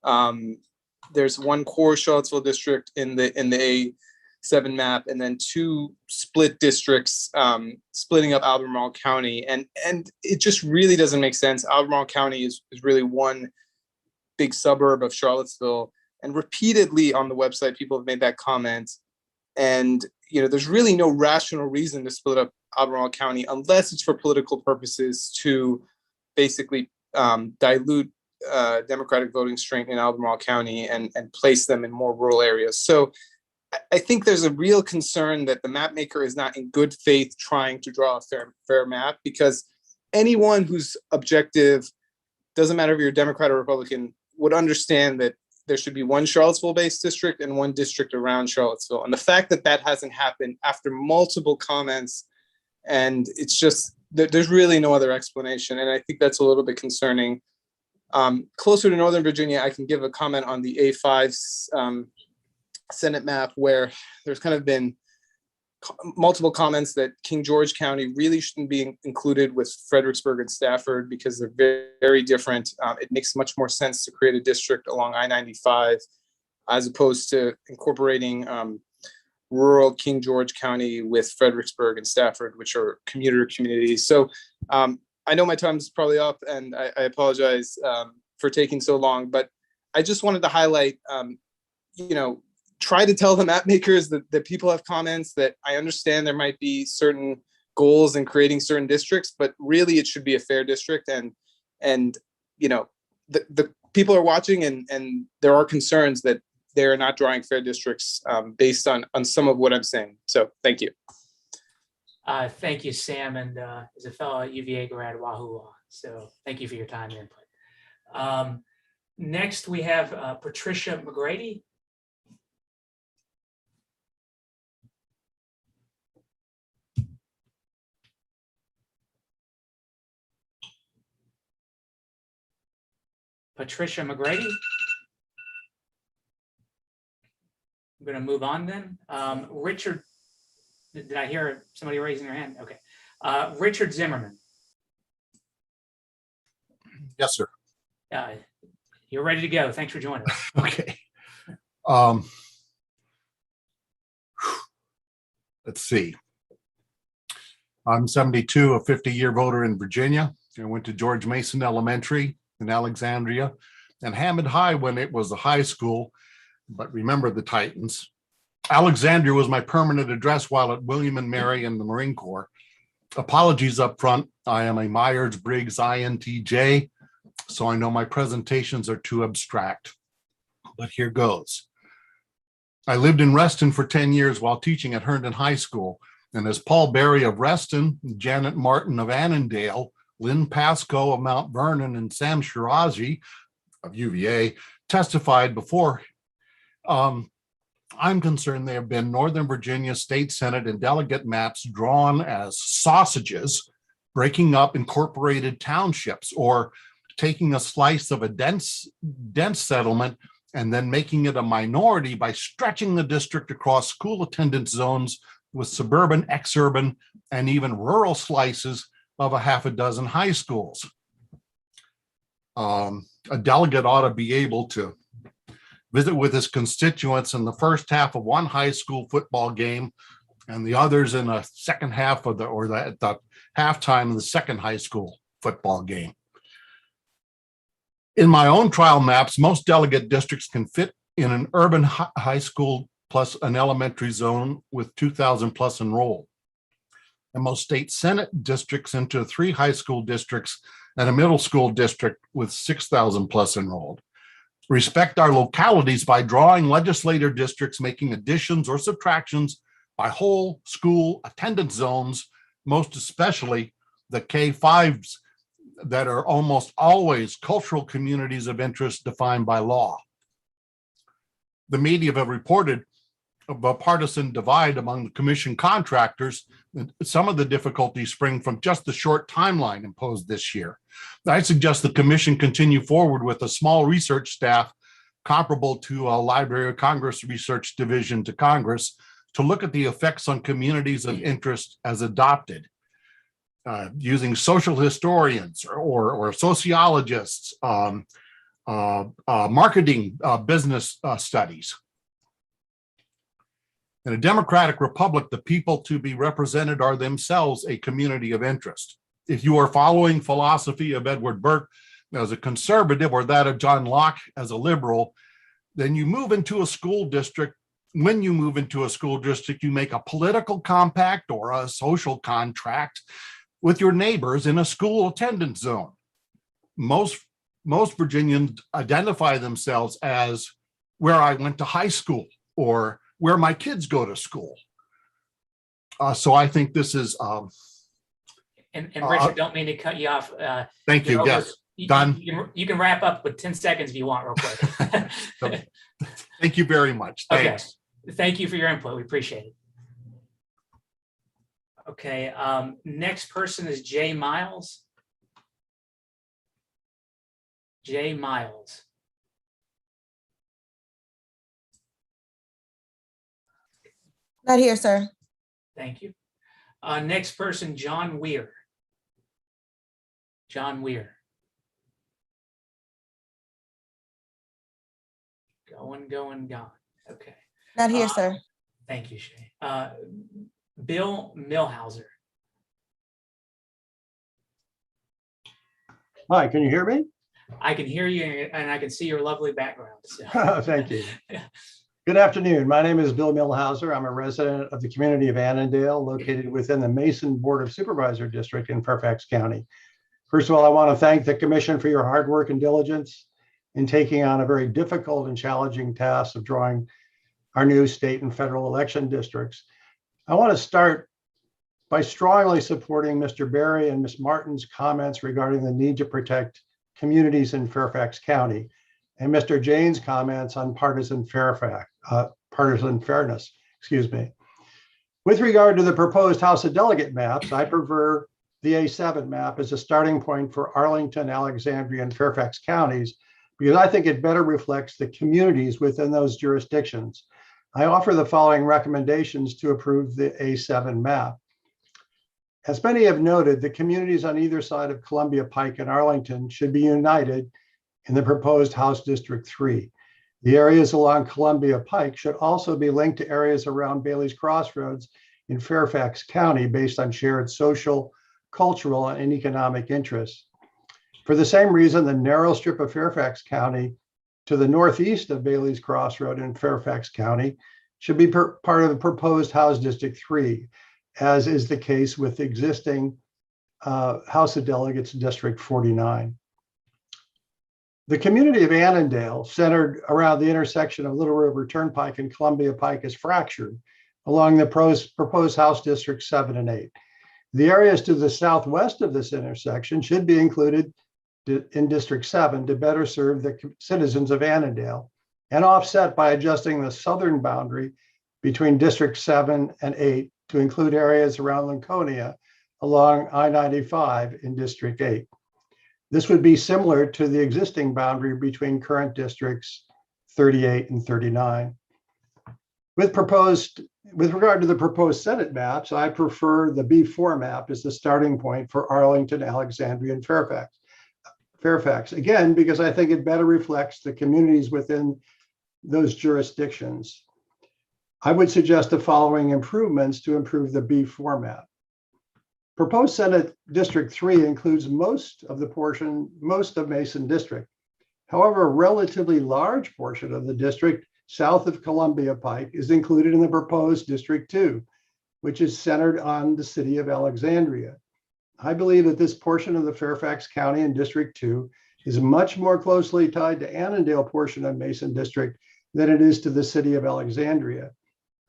There's one core Charlottesville district in the 7 map, and then 2 split districts, splitting up Albemarle County. And it just really doesn't make sense. Albemarle County is really one big suburb of Charlottesville. And repeatedly on the website, people have made that comment. And, there's really no rational reason to split up Albemarle County unless it's for political purposes to basically dilute Democratic voting strength in Albemarle County and place them in more rural areas. So I think there's a real concern that the map maker is not in good faith trying to draw a fair map, because anyone who's objective, doesn't matter if you're a Democrat or Republican, would understand that there should be one Charlottesville-based district and one district around Charlottesville. And the fact that that hasn't happened after multiple comments, and it's just, there's really no other explanation. And I think that's a little bit concerning. Closer to Northern Virginia, I can give a comment on the A5 Senate map, where there's kind of been multiple comments that King George County really shouldn't be included with Fredericksburg and Stafford because they're very, very different. It makes much more sense to create a district along I-95 as opposed to incorporating rural King George County with Fredericksburg and Stafford, which are commuter communities. So I know my time is probably up, and I apologize for taking so long, but I just wanted to highlight, try to tell the map makers that people have comments, that I understand there might be certain goals in creating certain districts, but really it should be a fair district. And the people are watching, and there are concerns that they're not drawing fair districts based on some of what I'm saying. So thank you.
Thank you, Sam, and as a fellow UVA grad, wahoo. So thank you for your time and input. Next, we have Patricia McGrady. Patricia McGrady. I'm going to move on then. Richard, did I hear somebody raising their hand? Okay. Richard Zimmerman.
Yes, sir.
You're ready to go. Thanks for joining us.
Okay. Let's see. I'm 72, a 50-year voter in Virginia. I went to George Mason Elementary in Alexandria and Hammond High when it was a high school, but remember the Titans. Alexandria was my permanent address while at William and Mary in the Marine Corps. Apologies up front. I am a Myers-Briggs INTJ, so I know my presentations are too abstract, but here goes. I lived in Reston for 10 years while teaching at Herndon High School, and as Paul Berry of Reston, Janet Martin of Annandale, Lynn Pascoe of Mount Vernon, and Sam Shirazi of UVA testified before, I'm concerned there have been Northern Virginia State Senate and delegate maps drawn as sausages, breaking up incorporated townships or taking a slice of a dense settlement and then making it a minority by stretching the district across school attendance zones with suburban, exurban, and even rural slices of a half a dozen high schools. A delegate ought to be able to visit with his constituents in the first half of one high school football game and the others in a second half of the halftime of the second high school football game. In my own trial maps, most delegate districts can fit in an urban high school plus an elementary zone with 2,000 plus enrolled. And most state Senate districts into 3 high school districts and a middle school district with 6,000 plus enrolled. Respect our localities by drawing legislator districts, making additions or subtractions by whole school attendance zones, most especially the K-5s that are almost always cultural communities of interest defined by law. The media have reported of a partisan divide among the commission contractors. Some of the difficulties spring from just the short timeline imposed this year. I suggest the commission continue forward with a small research staff comparable to a Library of Congress research division to Congress to look at the effects on communities of interest as adopted, using social historians or sociologists, marketing business studies. In a democratic republic, the people to be represented are themselves a community of interest. If you are following philosophy of Edward Burke as a conservative or that of John Locke as a liberal, then you move into a school district. When you move into a school district, you make a political compact or a social contract with your neighbors in a school attendance zone. Most Virginians identify themselves as where I went to high school or where my kids go to school. So I think this is.
And Richard, don't mean to cut you off.
Thank you. Yes, done.
You can wrap up with 10 seconds if you want, real quick.
So, thank you very much. Thanks.
Okay. Thank you for your input. We appreciate it. Okay. Next person is Jay Miles. Jay Miles.
Not here, sir.
Thank you. Next person, John Weir. John Weir. Going, gone. Okay.
Not here, sir.
Thank you, Shay. Bill Millhauser.
Hi, can you hear me?
I can hear you and I can see your lovely background. So.
Thank you. Good afternoon. My name is Bill Millhauser. I'm a resident of the community of Annandale, located within the Mason Board of Supervisor District in Fairfax County. First of all, I want to thank the Commission for your hard work and diligence in taking on a very difficult and challenging task of drawing our new state and federal election districts. I want to start by strongly supporting Mr. Berry and Ms. Martin's comments regarding the need to protect communities in Fairfax County, and Mr. Jane's comments on partisan fairness, excuse me. With regard to the proposed House of Delegate maps, I prefer the A7 map as a starting point for Arlington, Alexandria, and Fairfax counties, because I think it better reflects the communities within those jurisdictions. I offer the following recommendations to approve the A7 map. As many have noted, the communities on either side of Columbia Pike and Arlington should be united in the proposed House District 3. The areas along Columbia Pike should also be linked to areas around Bailey's Crossroads in Fairfax County based on shared social, cultural, and economic interests. For the same reason, the narrow strip of Fairfax County to the northeast of Bailey's Crossroad in Fairfax County should be part of the proposed House District 3, as is the case with the existing House of Delegates District 49. The community of Annandale, centered around the intersection of Little River Turnpike and Columbia Pike, is fractured along the proposed House District 7 and 8. The areas to the southwest of this intersection should be included in District 7 to better serve the citizens of Annandale, and offset by adjusting the southern boundary between District 7 and 8 to include areas around Lincolnia along I-95 in District 8. This would be similar to the existing boundary between current districts 38 and 39. With regard to the proposed Senate maps, I prefer the B4 map as the starting point for Arlington, Alexandria, and Fairfax, again, because I think it better reflects the communities within those jurisdictions. I would suggest the following improvements to improve the B4 map. Proposed Senate District 3 includes most of Mason District. However, a relatively large portion of the district south of Columbia Pike is included in the proposed District 2, which is centered on the city of Alexandria. I believe that this portion of the Fairfax County and District 2 is much more closely tied to Annandale portion of Mason District than it is to the city of Alexandria.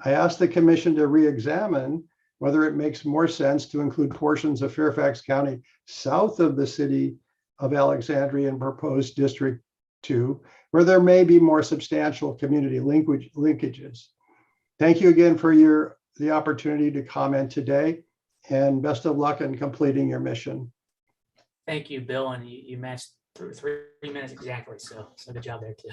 I asked the commission to re-examine whether it makes more sense to include portions of Fairfax County south of the city of Alexandria in proposed District 2, where there may be more substantial community linkages. Thank you again for the opportunity to comment today, and best of luck in completing your mission.
Thank you, Bill, and you matched 3 minutes exactly, so good job there too.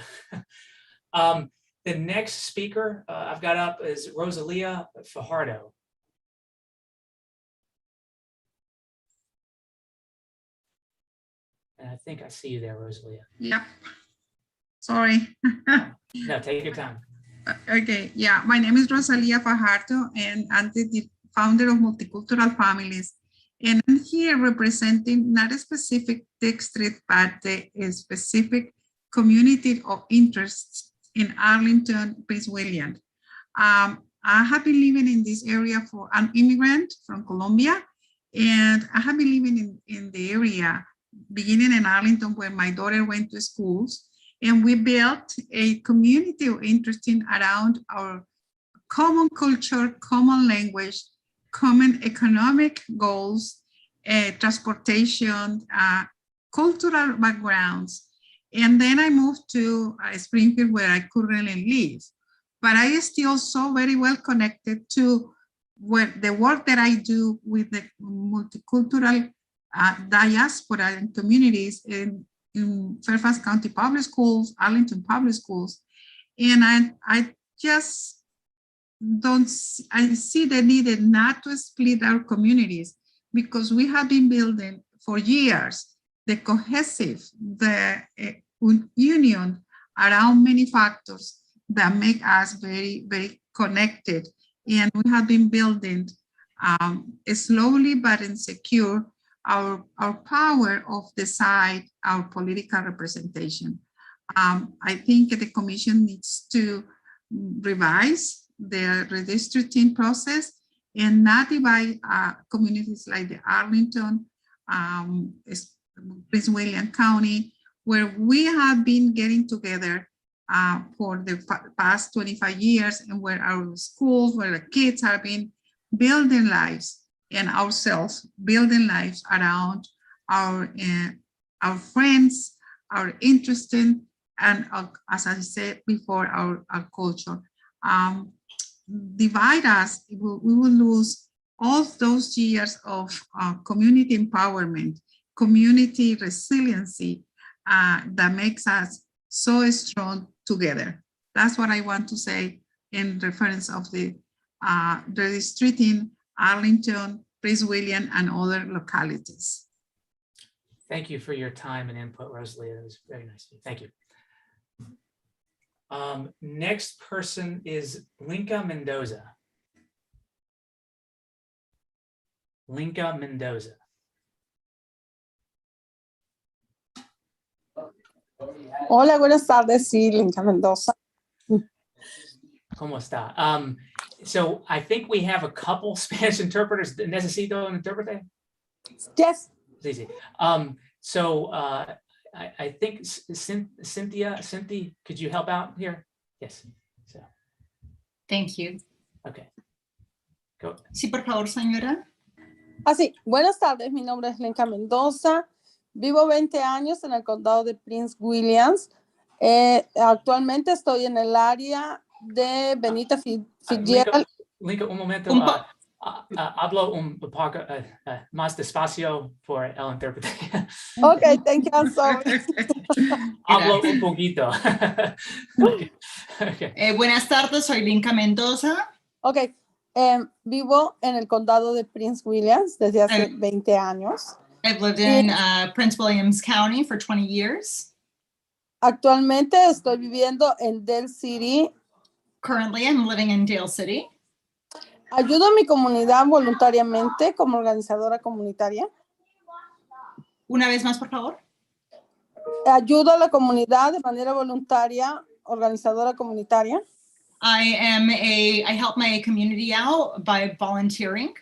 The next speaker I've got up is Rosalia Fajardo. And I think I see you there, Rosalia.
Yep. Sorry.
No, take your time.
Okay, yeah, my name is Rosalia Fajardo, and I'm the founder of Multicultural Families. And I'm here representing not a specific district, but a specific community of interest in Arlington, Prince William. I have been living in this area for an immigrant from Colombia, and I have been living in the area, beginning in Arlington, where my daughter went to schools. And we built a community of interest around our common culture, common language, common economic goals, transportation, cultural backgrounds. And then I moved to Springfield, where I currently live. But I is still so very well connected to the work that I do with the multicultural diaspora and communities in Fairfax County Public Schools, Arlington Public Schools. And I just don't, I see the need not to split our communities, because we have been building for years the cohesive, the union around many factors that make us very, very connected. And we have been building slowly but insecure our power of decide our political representation. I think the commission needs to revise the redistricting process and not divide communities like the Arlington, Prince William County, where we have been getting together for the past 25 years, and where our schools, where the kids have been building lives, and ourselves building lives around our friends, our interest in, and as I said before, our culture. Divide us, we will lose all those years of community empowerment, community resiliency that makes us so strong together. That's what I want to say in reference of the redistricting Arlington, Prince William, and other localities.
Thank you for your time and input, Rosalia. It was very nice. Thank you. Next person is Linka Mendoza. Linka Mendoza.
Hola, buenas tardes. Sí, Linka Mendoza.
¿Cómo está? So I think we have a couple Spanish interpreters. ¿Necesito un intérprete?
Yes.
Sí, sí. So I think Cynthia, could you help out here? Yes. So.
Thank you.
Okay. Go.
Sí, por favor, señora.
Sí, buenas tardes. Mi nombre es Linka Mendoza. Vivo 20 años en el condado de Prince Williams. Actualmente estoy en el área de Benita Fitzgerald.
Linka, un momento. Hablo un poco más despacio por el intérprete.
Okay, thank you. I'm sorry.
Hablo un poquito.
Okay. Buenas tardes, soy Linka Mendoza.
Okay. Vivo en el condado de Prince Williams desde hace 20 años.
I've lived in Prince Williams County for 20 years.
Actualmente estoy viviendo en Dale City.
Currently, I'm living in Dale City.
Ayudo a mi comunidad voluntariamente como organizadora comunitaria.
Una vez más, por favor.
Ayudo a la comunidad de manera voluntaria, organizadora comunitaria.
I help my community out by volunteering.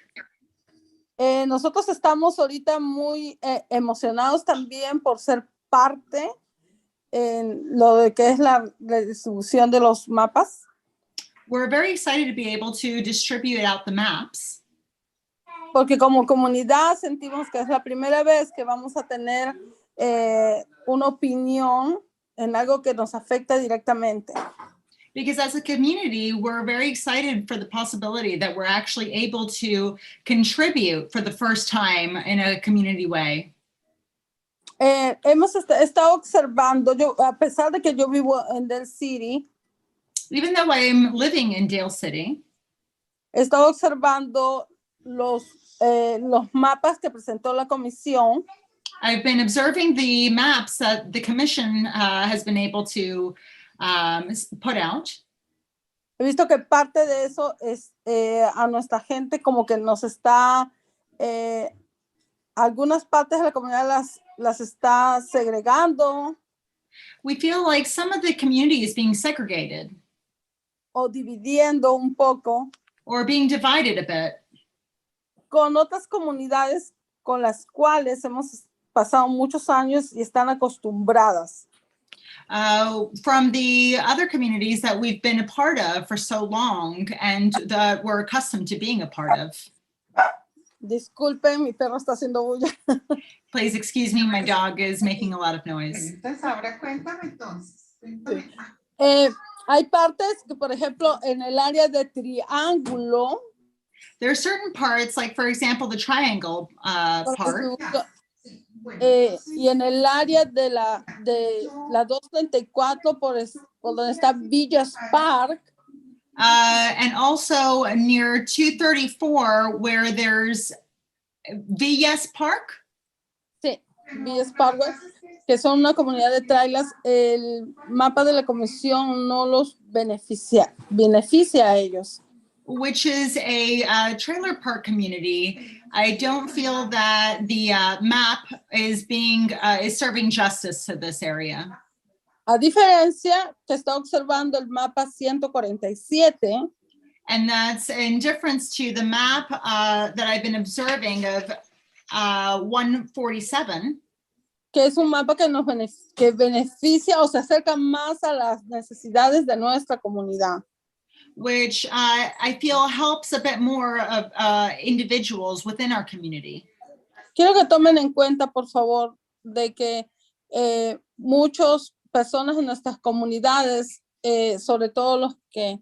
Nosotros estamos ahorita muy emocionados también por ser parte en lo de que es la distribución de los mapas.
We're very excited to be able to distribute out the maps.
Porque como comunidad sentimos que es la primera vez que vamos a tener una opinión en algo que nos afecta directamente.
Because as a community, we're very excited for the possibility that we're actually able to contribute for the first time in a community way.
Hemos estado observando, a pesar de que yo vivo en Dale City,
even though I'm living in Dale City,
he estado observando los mapas que presentó la comisión.
I've been observing the maps that the commission has been able to put out.
He visto que parte de eso es a nuestra gente como que nos está, algunas partes de la comunidad las está segregando.
We feel like some of the community is being segregated.
O dividiendo un poco.
Or being divided a bit.
Con otras comunidades con las cuales hemos pasado muchos años y están acostumbradas.
From the other communities that we've been a part of for so long and that we're accustomed to being a part of.
Disculpen, mi perro está haciendo bulla.
Please excuse me, my dog is making a lot of noise.
Hay partes que, por ejemplo, en el área de Triángulo.
There are certain parts, like for example, the triangle part.
Y en el área de la 234 por donde está Villas Park.
And also near 234 where there's Villas Park.
Sí, Villas Park, que son una comunidad de trailers. El mapa de la comisión no los beneficia a ellos.
Which is a trailer park community. I don't feel that the map is serving justice to this area.
A diferencia que está observando el mapa 147.
And that's in difference to the map that I've been observing of 147.
Que es un mapa que beneficia o se acerca más a las necesidades de nuestra comunidad.
Which I feel helps a bit more of individuals within our community.
Quiero que tomen en cuenta, por favor, de que muchas personas en nuestras comunidades, sobre todo los que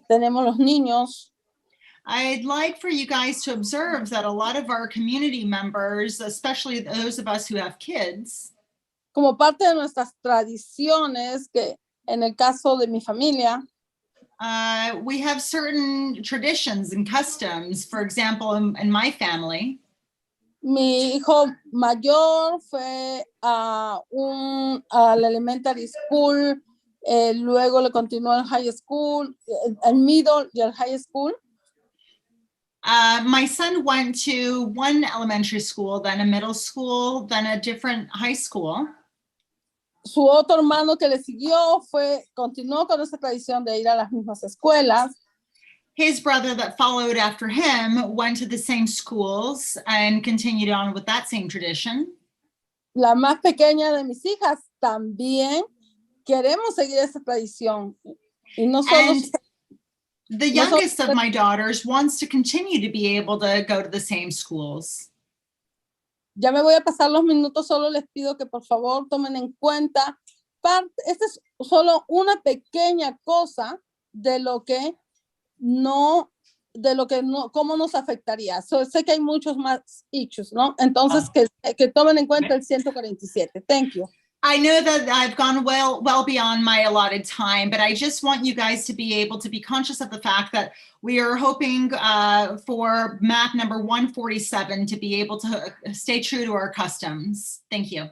tenemos los niños,
I'd like for you guys to observe that a lot of our community members, especially those of us who have kids,
como parte de nuestras tradiciones, que en el caso de mi familia,
we have certain traditions and customs. For example, in my family,
mi hijo mayor fue a la elementary school, luego le continuó el high school, el middle y el high school.
My son went to one elementary school, then a middle school, then a different high school.
Su otro hermano que le siguió continuó con esa tradición de ir a las mismas escuelas.
His brother that followed after him went to the same schools and continued on with that same tradition.
La más pequeña de mis hijas también queremos seguir esa tradición. Y no solo
And the youngest of my daughters wants to continue to be able to go to the same schools.
Ya me voy a pasar los minutos, solo les pido que por favor tomen en cuenta, esta es solo una pequeña cosa de lo que no, cómo nos afectaría. Sé que hay muchos más issues, ¿no? Entonces, que tomen en cuenta el 147. Thank you.
I know that I've gone well beyond my allotted time, but I just want you guys to be able to be conscious of the fact that we are hoping for map number 147 to be able to stay true to our customs. Thank you.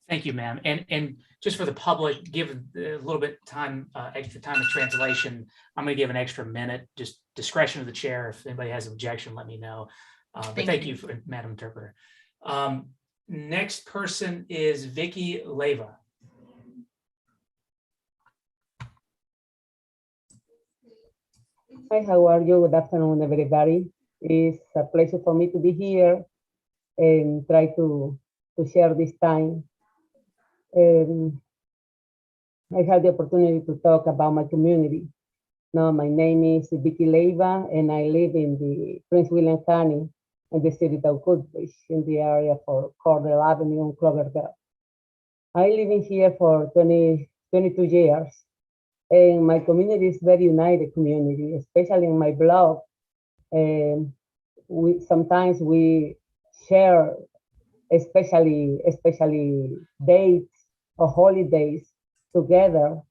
Thank you, ma'am. And just for the public, give a little bit time, extra time of translation. I'm going to give an extra minute, just discretion of the chair. If anybody has an objection, let me know. But thank you, Madam Interpreter. Next person is Vicky Leva.
Hi, how are you? Good afternoon, everybody. It's a pleasure for me to be here and try to share this time. I had the opportunity to talk about my community. Now, my name is Vicky Leva, and I live in the Prince William County in the city of Woodbridge, in the area for Cordell Avenue and Cloverdale. I live in here for 22 years, and my community is very united community, especially in my blog. Sometimes we share, especially dates or holidays together.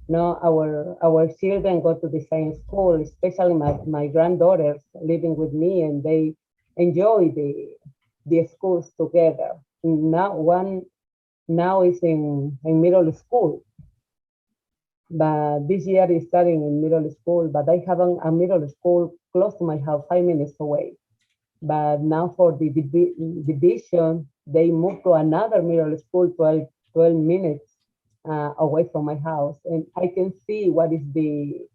Now our children go to the same school, especially my granddaughters living with me, and they enjoy the schools together. Now one is in middle school. but this year is starting in middle school, but I have a middle school close to my house, 5 minutes away. But now for the division, they moved to another middle school 12 minutes away from my house. And I can see what is the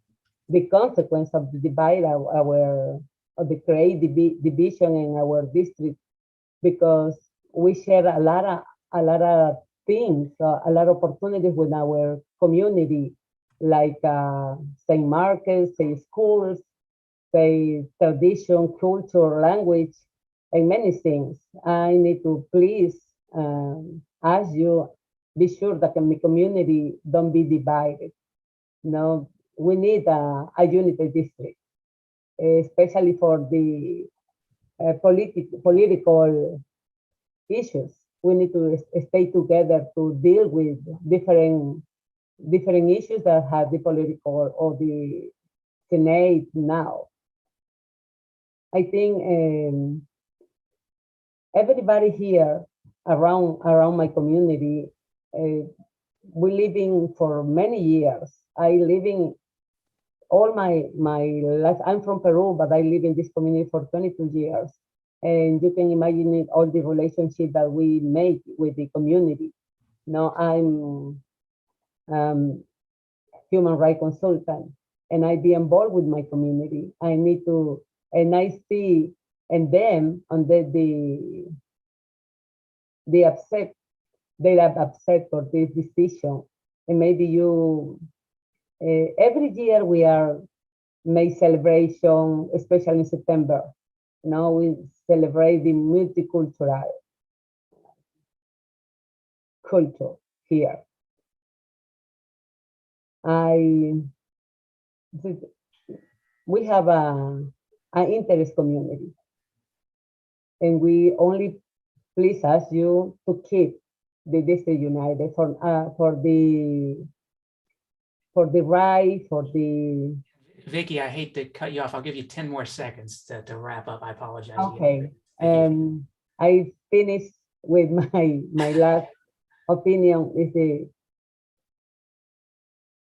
consequence of the divide of the great division in our district, because we share a lot of things, a lot of opportunities with our community, like St. Marcus, say schools, say tradition, culture, language, and many things. I need to please ask you, be sure that the community don't be divided. No, we need a unity district, especially for the political issues. We need to stay together to deal with different issues that have the political or the Senate now. I think everybody here around my community, we living for many years. I living all my life. I'm from Peru, but I live in this community for 22 years. And you can imagine it, all the relationship that we make with the community. Now I'm human rights consultant, and I be involved with my community. I need to, and I see, and them on they upset, they are upset for this decision. And maybe you, every year we are make celebration, especially in September. Now we celebrate the multicultural culture here. We have an interest community, and we only please ask you to keep the district united for the right, for the.
Vicky, I hate to cut you off. I'll give you 10 more seconds to wrap up. I apologize.
Okay. I finished with my last opinion is the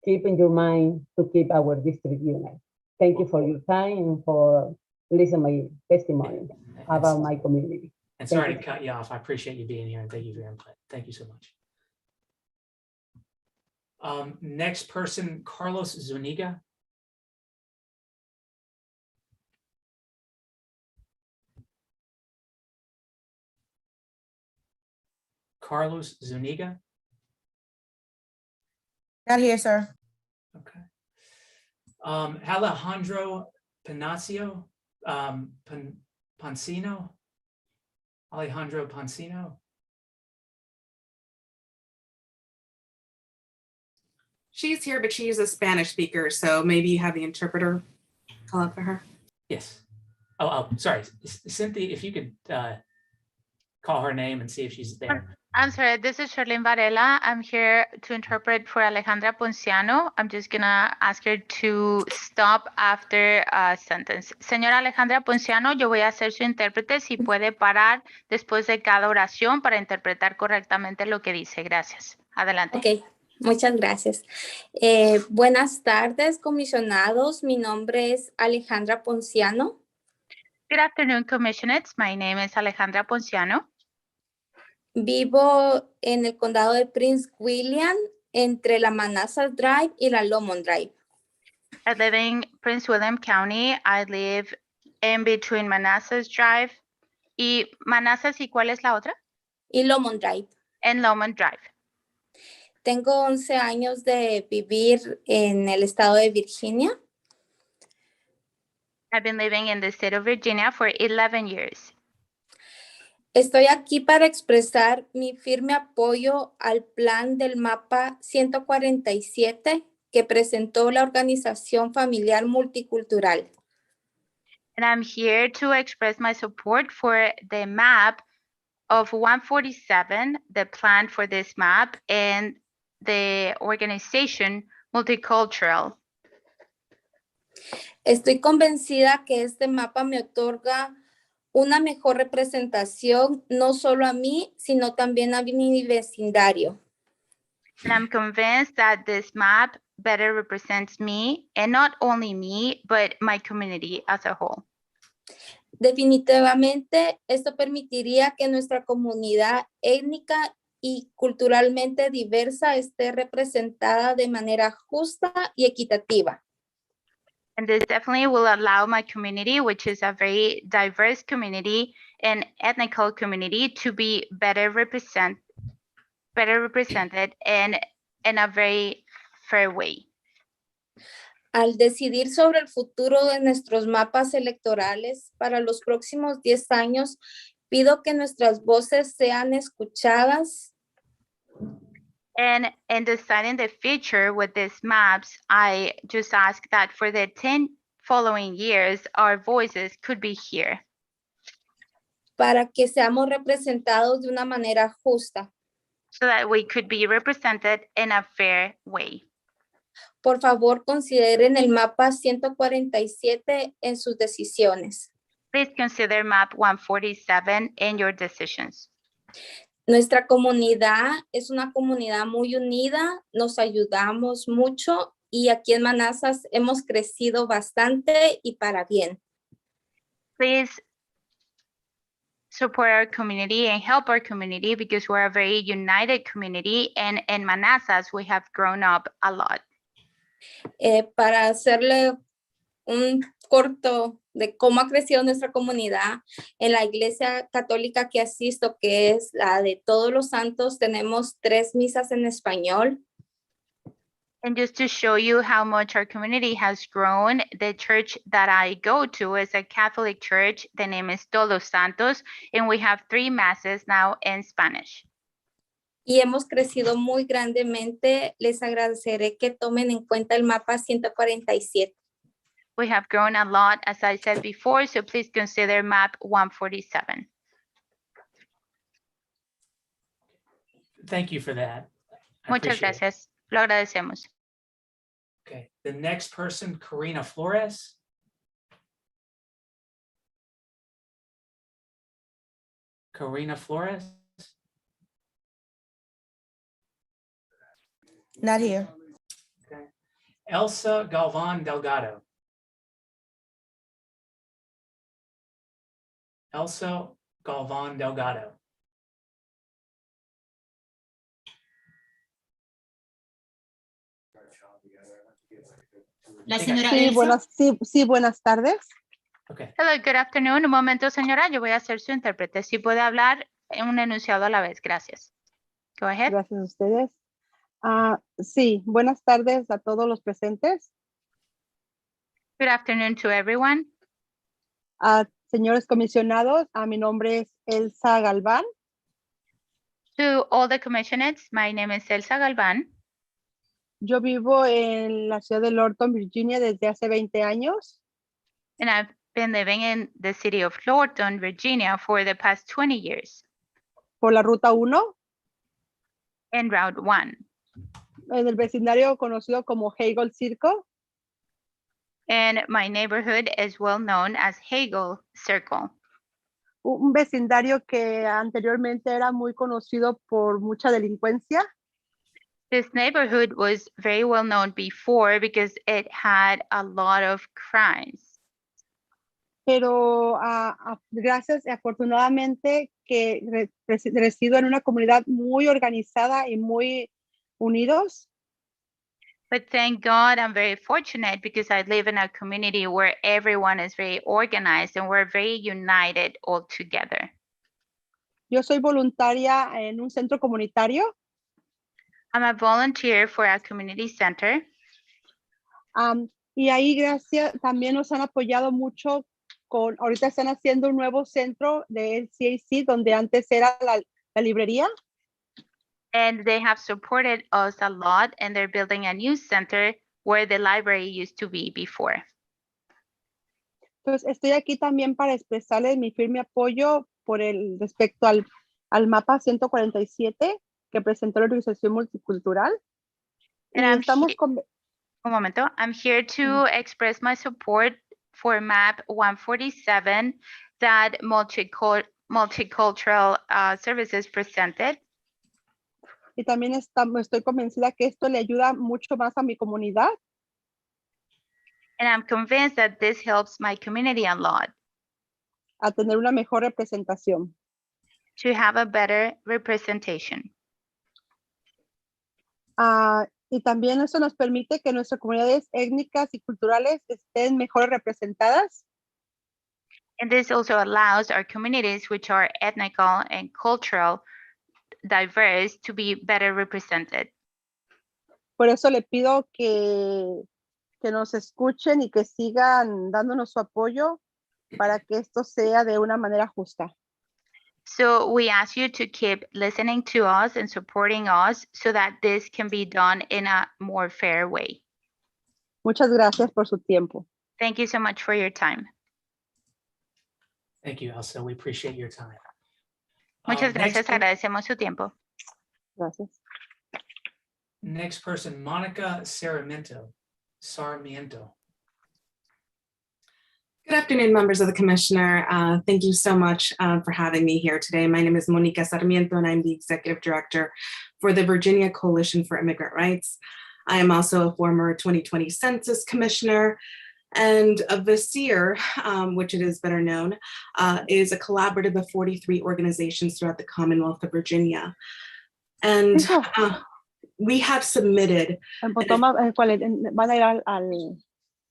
keep in your mind to keep our district united. Thank you for your time and for listening my testimony about my community.
And sorry to cut you off. I appreciate you being here and thank you for your input. Thank you so much. Next person, Carlos Zuniga. Carlos Zuniga.
Not here, sir.
Okay. Alejandro Panacio, Pancino. Alejandro Pancino.
She's here, but she's a Spanish speaker, so maybe you have the interpreter call up for her.
Yes. Oh, sorry. Cynthia, if you could call her name and see if she's there.
I'm sorry, this is Charlene Varela. I'm here to interpret for Alejandra Ponciano. I'm just gonna ask her to stop after a sentence. Señora Alejandra Ponciano, yo voy a ser su intérprete. Si puede parar después de cada oración para interpretar correctamente lo que dice. Gracias. Adelante.
Ok, muchas gracias. Buenas tardes, comisionados. Mi nombre es Alejandra Ponciano.
Good afternoon, commissioners. My name is Alejandra Ponciano.
Vivo en el condado de Prince William, entre la Manassas Drive y la Lomond Drive.
I live in Prince William County. I live in between Manassas Drive y Manassas, ¿y cuál es la otra?
Y Lomond Drive.
En Lomond Drive.
Tengo 11 años de vivir en el estado de Virginia.
I've been living in the state of Virginia for 11 years.
Estoy aquí para expresar mi firme apoyo al plan del mapa 147 que presentó la Organización Familiar Multicultural.
And I'm here to express my support for the map of 147, the plan for this map, and the organization Multicultural.
Estoy convencida que este mapa me otorga una mejor representación, no solo a mí, sino también a mi vecindario.
And I'm convinced that this map better represents me, and not only me, but my community as a whole.
Definitivamente, esto permitiría que nuestra comunidad étnica y culturalmente diversa esté representada de manera justa y equitativa.
And this definitely will allow my community, which is a very diverse community and ethnical community, to be better represented and in a very fair way.
Al decidir sobre el futuro de nuestros mapas electorales para los próximos 10 años, pido que nuestras voces sean escuchadas.
And in deciding the future with these maps, I just ask that for the 10 following years, our voices could be here.
Para que seamos representados de una manera justa.
So that we could be represented in a fair way.
Por favor, consideren el mapa 147 en sus decisiones.
Please consider map 147 in your decisions.
Nuestra comunidad es una comunidad muy unida, nos ayudamos mucho y aquí en Manassas hemos crecido bastante y para bien.
Please support our community and help our community because we're a very united community, and in Manassas we have grown up a lot.
Para hacerle un corto de cómo ha crecido nuestra comunidad, en la iglesia católica que asisto, que es la de Todos los Santos, tenemos 3 misas en español.
And just to show you how much our community has grown, the church that I go to is a Catholic church. The name is Todos los Santos, and we have 3 masses now in Spanish.
Y hemos crecido muy grandemente. Les agradeceré que tomen en cuenta el mapa 147.
We have grown a lot, as I said before, so please consider map 147.
Thank you for that. I
Muchas
appreciate it.
gracias. Lo agradecemos.
Okay, the next person, Karina Flores. Karina Flores.
Not here.
Okay. Elsa Galvan Delgado. Elsa Galvan Delgado.
La señora
Sí,
Elsa.
buenas tardes.
Okay.
Hello, good afternoon. Un momento, señora. Yo voy a ser su intérprete. Si puede hablar en un enunciado a la vez. Gracias. Go ahead.
Gracias a ustedes. Sí, buenas tardes a todos los presentes.
Good afternoon to everyone.
Señores comisionados, mi nombre es Elsa Galván.
To all the commissioners, my name is Elsa Galvan.
Yo vivo en la ciudad de Lorton, Virginia, desde hace 20 años.
And I've been living in the city of Lorton, Virginia for the past 20 years.
Por la ruta 1,
In Route 1.
en el vecindario conocido como Hagel Circle.
And my neighborhood is well known as Hagel Circle.
Un vecindario que anteriormente era muy conocido por mucha delincuencia.
This neighborhood was very well known before because it had a lot of crimes.
Pero gracias y afortunadamente que resido en una comunidad muy organizada y muy unidos.
But thank God I'm very fortunate because I live in a community where everyone is very organized and we're very united all together.
Yo soy voluntaria en un centro comunitario.
I'm a volunteer for a community center.
Y ahí gracias también nos han apoyado mucho ahorita están haciendo un nuevo centro de LCAC donde antes era la librería.
And they have supported us a lot, and they're building a new center where the library used to be before.
Entonces estoy aquí también para expresarles mi firme apoyo por el respecto al mapa 147 que presentó la organización multicultural.
And un momento, I'm here to express my support for map 147 that multicultural services presented.
Y también estoy convencida que esto le ayuda mucho más a mi comunidad
And I'm convinced that this helps my community a lot
a tener una mejor representación.
to have a better representation.
Y también eso nos permite que nuestras comunidades étnicas y culturales estén mejor representadas.
And this also allows our communities, which are ethnical and cultural diverse, to be better represented.
Por eso le pido que nos escuchen y que sigan dándonos su apoyo para que esto sea de una manera justa.
So we ask you to keep listening to us and supporting us so that this can be done in a more fair way.
Muchas gracias por su tiempo.
Thank you so much for your time.
Thank you, Elsa. We appreciate your time.
Muchas
Next
gracias, agradecemos su tiempo.
Gracias.
Next person, Monica Sarmiento.
Good afternoon, members of the Commissioner. Thank you so much for having me here today. My name is Monica Sarmiento, and I'm the Executive Director for the Virginia Coalition for Immigrant Rights. I am also a former 2020 Census Commissioner, and VICIR, which it is better known, is a collaborative of 43 organizations throughout the Commonwealth of Virginia. And we have submitted.
I'm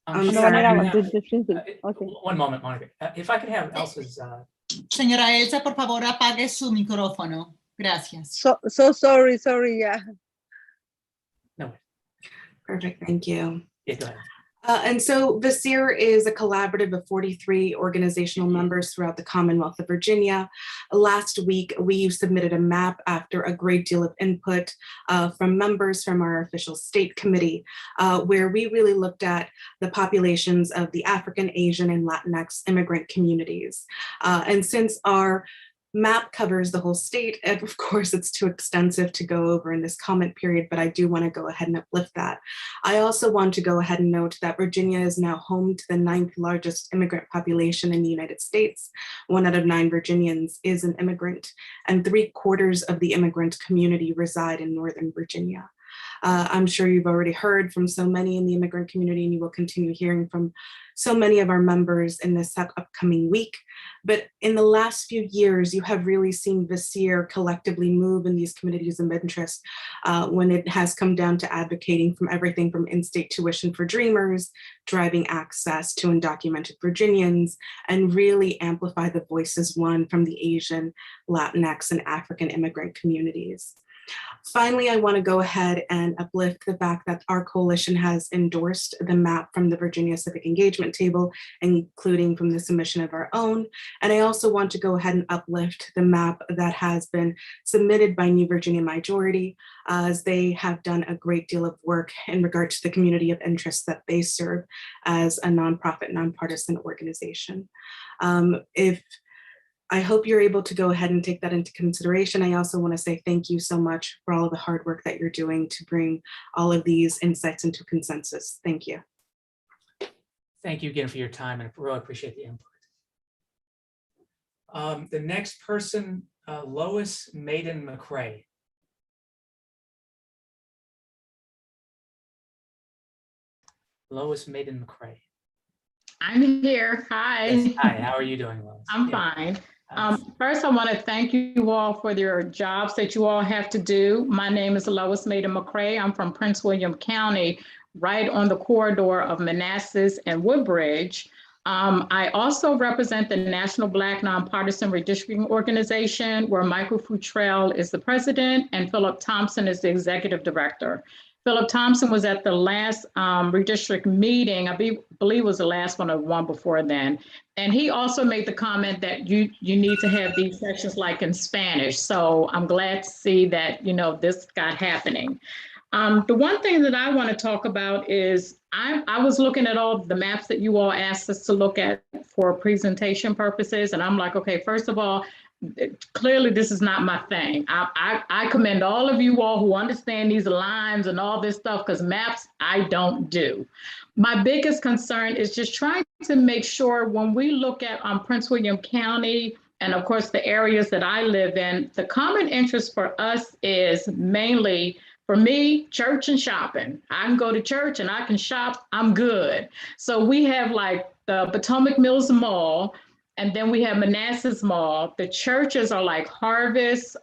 I'm
sorry,
sorry.
one moment, Monica. If I could have Elsa's.
Señora Elsa, por favor, apague su micrófono. Gracias.
So sorry, yeah.
No.
Perfect, thank you.
Yeah, go ahead.
And so VICIR is a collaborative of 43 organizational members throughout the Commonwealth of Virginia. Last week, we submitted a map after a great deal of input from members from our official state committee, where we really looked at the populations of the African, Asian, and Latinx immigrant communities. And since our map covers the whole state, and of course it's too extensive to go over in this comment period, but I do want to go ahead and uplift that. I also want to go ahead and note that Virginia is now home to the 9th largest immigrant population in the United States. 1 out of 9 Virginians is an immigrant, and 3/4 of the immigrant community reside in Northern Virginia. I'm sure you've already heard from so many in the immigrant community, and you will continue hearing from so many of our members in this upcoming week. But in the last few years, you have really seen VICIR collectively move in these communities of interest when it has come down to advocating from everything from in-state tuition for dreamers, driving access to undocumented Virginians, and really amplify the voices won from the Asian, Latinx, and African immigrant communities. Finally, I want to go ahead and uplift the fact that our coalition has endorsed the map from the Virginia Civic Engagement Table, including from the submission of our own. And I also want to go ahead and uplift the map that has been submitted by New Virginia Majority, as they have done a great deal of work in regard to the community of interest that they serve as a nonprofit, nonpartisan organization. I hope you're able to go ahead and take that into consideration. I also want to say thank you so much for all of the hard work that you're doing to bring all of these insights into consensus. Thank you.
Thank you again for your time, and I really appreciate the input. The next person, Lois Maiden McCrae. Lois Maiden McCrae.
I'm here. Hi.
Yes, hi, how are you doing, Lois?
I'm fine. First, I want to thank you all for your jobs that you all have to do. My name is Lois Maiden McCrae. I'm from Prince William County, right on the corridor of Manassas and Woodbridge. I also represent the National Black Nonpartisan Redistricting Organization, where Michael Futrell is the president and Philip Thompson is the executive director. Philip Thompson was at the last redistrict meeting, I believe was the last one or one before then. And he also made the comment that you need to have these sessions like in Spanish. So I'm glad to see that, this got happening. The one thing that I want to talk about is I was looking at all the maps that you all asked us to look at for presentation purposes. And I'm like, okay, first of all, clearly this is not my thing. I commend all of you all who understand these lines and all this stuff, because maps I don't do. My biggest concern is just trying to make sure when we look at Prince William County and of course, the areas that I live in, the common interest for us is mainly, for me, church and shopping. I can go to church and I can shop, I'm good. So we have like the Potomac Mills Mall, and then we have Manassas Mall. The churches are like Harvest,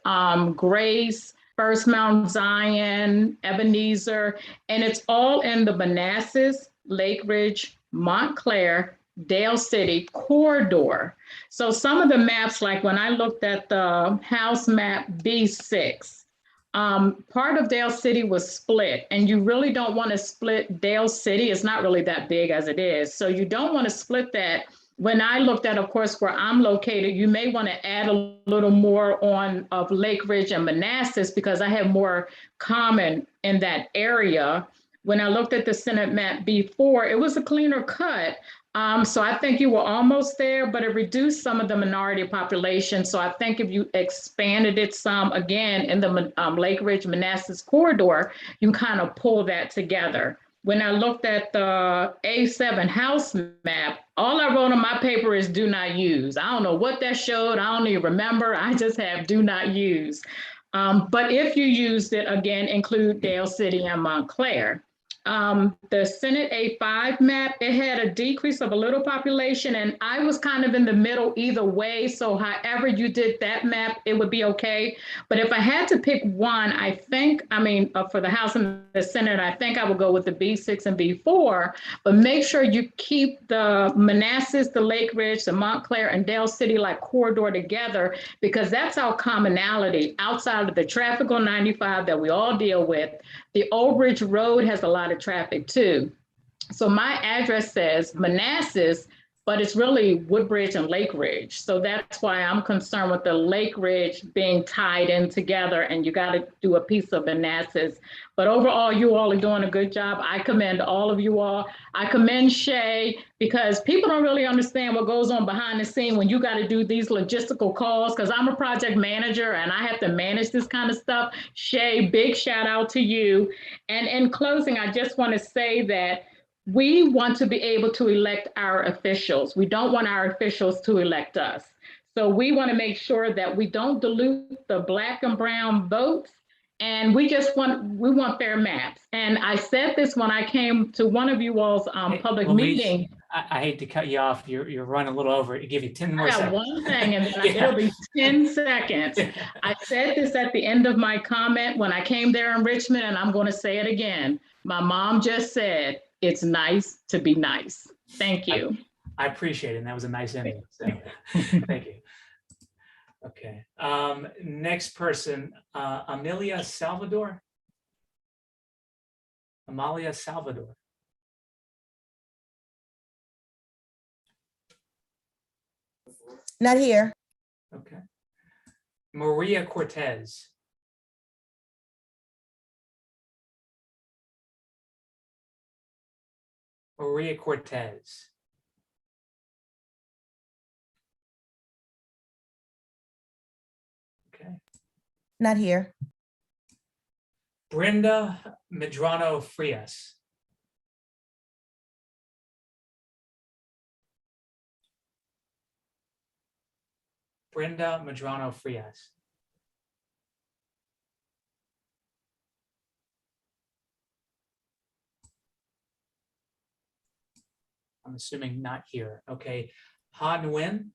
Grace, First Mount Zion, Ebenezer, and it's all in the Manassas, Lake Ridge, Montclair, Dale City corridor. So some of the maps, like when I looked at the house map B6, part of Dale City was split, and you really don't want to split Dale City. It's not really that big as it is. So you don't want to split that. When I looked at, of course, where I'm located, you may want to add a little more on of Lake Ridge and Manassas because I have more common in that area. When I looked at the Senate map B4, it was a cleaner cut. So I think you were almost there, but it reduced some of the minority population. So I think if you expanded it some, again, in the Lake Ridge Manassas corridor, you can kind of pull that together. When I looked at the A7 house map, all I wrote on my paper is do not use. I don't know what that showed. I don't even remember. I just have do not use. But if you used it, again, include Dale City and Montclair. The Senate A5 map, it had a decrease of a little population, and I was kind of in the middle either way. So however you did that map, it would be okay. But if I had to pick one, I think, for the House and the Senate, I think I would go with the B6 and B4, but make sure you keep the Manassas, the Lake Ridge, the Montclair, and Dale City like corridor together, because that's our commonality outside of the traffic on 95 that we all deal with. The Old Bridge Road has a lot of traffic too. So my address says Manassas, but it's really Woodbridge and Lake Ridge. So that's why I'm concerned with the Lake Ridge being tied in together, and you got to do a piece of Manassas. But overall, you all are doing a good job. I commend all of you all. I commend Shay, because people don't really understand what goes on behind the scene when you got to do these logistical calls, because I'm a project manager and I have to manage this kind of stuff. Shay, big shout out to you. And in closing, I just want to say that we want to be able to elect our officials. We don't want our officials to elect us. So we want to make sure that we don't dilute the Black and brown votes. And we want fair maps. And I said this when I came to one of you all's public meeting.
I hate to cut you off. You're running a little over. I'll give you 10 more seconds.
One thing, and then it'll be 10 seconds. I said this at the end of my comment when I came there in Richmond, and I'm going to say it again. My mom just said, it's nice to be nice. Thank you.
I appreciate it. And that was a nice ending. So thank you. Okay. Next person, Amalia Salvador. Amalia Salvador.
Not here.
Okay. Maria Cortez. Maria Cortez. Okay.
Not here.
Brenda Medrano Frias. Brenda Medrano Frias. I'm assuming not here. Okay. Ha Nguyen.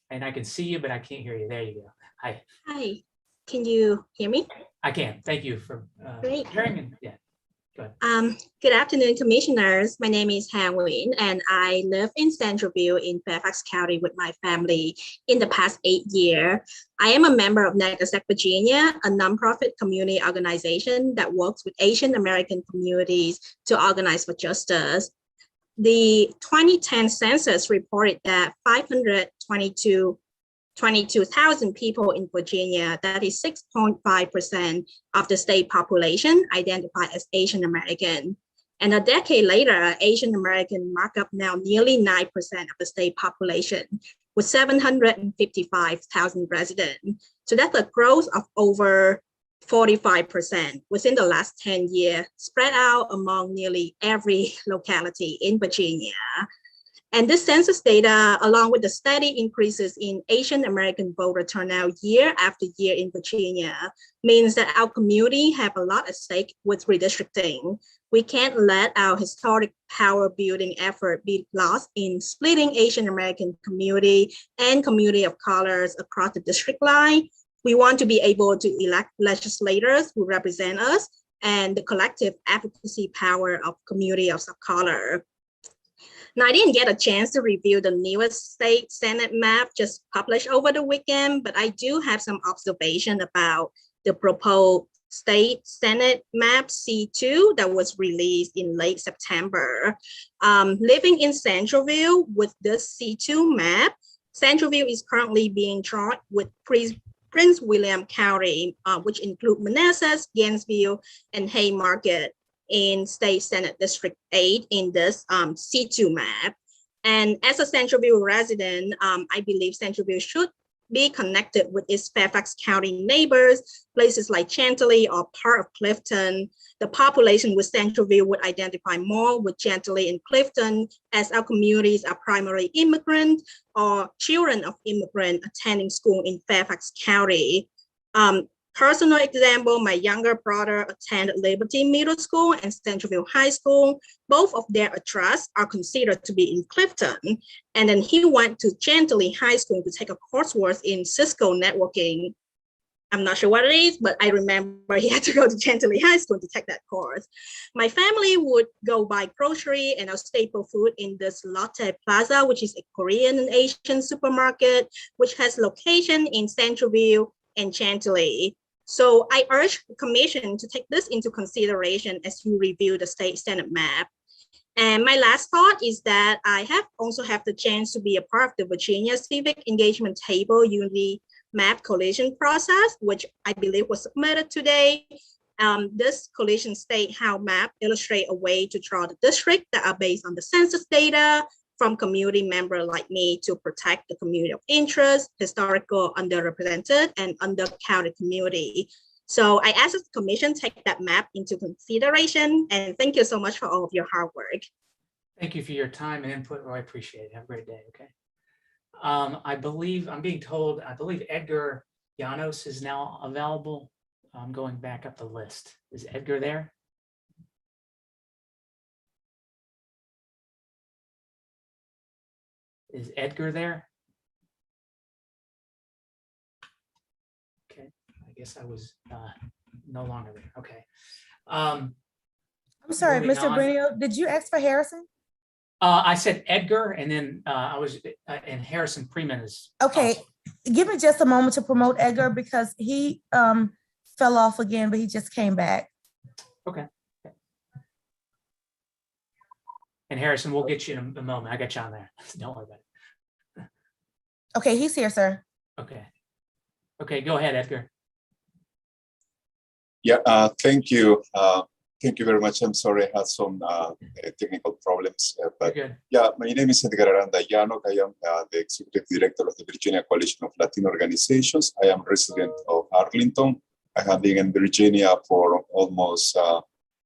And I can see you, but I can't hear you. There you go. Hi.
Hi, can you hear me?
I can. Thank you for
Great.
hearing. And yeah, go ahead.
Good afternoon, commissioners. My name is Han Nguyen, and I live in Centralville in Fairfax County with my family in the past 8 years. I am a member of NAGASAC Virginia, a nonprofit community organization that works with Asian American communities to organize for justice. The 2010 census reported that 522,000 people in Virginia, that is 6.5% of the state population, identified as Asian American. And a decade later, Asian American mark up now nearly 9% of the state population, with 755,000 residents. So that's a growth of over 45% within the last 10 years, spread out among nearly every locality in Virginia. And this census data, along with the steady increases in Asian American voter turnout year after year in Virginia, means that our community have a lot at stake with redistricting. We can't let our historic power building effort be lost in splitting Asian American community and community of colors across the district line. We want to be able to elect legislators who represent us and the collective advocacy power of community of color. Now, I didn't get a chance to review the newest state Senate map just published over the weekend, but I do have some observation about the proposed state Senate map C2 that was released in late September. Living in Centralville with this C2 map, Centralville is currently being drawn with Prince William County, which include Manassas, Gainesville, and Haymarket in State Senate District 8 in this C2 map. And as a Centralville resident, I believe Centralville should be connected with its Fairfax County neighbors, places like Chantilly or part of Clifton. The population with Centralville would identify more with Chantilly and Clifton, as our communities are primarily immigrant or children of immigrant attending school in Fairfax County. Personal example, my younger brother attended Liberty Middle School and Centralville High School. Both of their addresses are considered to be in Clifton. And then he went to Chantilly High School to take a coursework in Cisco networking. I'm not sure what it is, but I remember he had to go to Chantilly High School to take that course. My family would go buy grocery and our staple food in this Lotte Plaza, which is a Korean and Asian supermarket, which has location in Centralville and Chantilly. So I urge the commission to take this into consideration as you review the state Senate map. And my last thought is that I also have the chance to be a part of the Virginia Civic Engagement Table Unity Map Coalition process, which I believe was submitted today. This coalition state how map illustrate a way to draw the district that are based on the census data from community member like me to protect the community of interest, historical underrepresented and undercounted community. So I ask the commission take that map into consideration, and thank you so much for all of your hard work.
Thank you for your time and input. I appreciate it. Have a great day. Okay. I'm being told, I believe Edgar Llanos is now available. I'm going back up the list. Is Edgar there? Is Edgar there? Okay, I guess I was no longer there. Okay.
I'm sorry,
moving
Mr.
on.
Brenio, did you ask for Harrison?
I said Edgar, and then and Harrison Freeman is.
Okay, give me just a moment to promote Edgar because he fell off again, but he just came back.
Okay. And Harrison, we'll get you in a moment. I got you on there. Don't worry about it.
Okay, he's here, sir.
Okay. Okay, go ahead, Edgar.
Yeah, thank you. Thank you very much. I'm sorry, I had some technical problems, but
good.
Yeah, my name is Edgar Aranda Llano. I am the Executive Director of the Virginia Coalition of Latino Organizations. I am resident of Arlington. I have been in Virginia for almost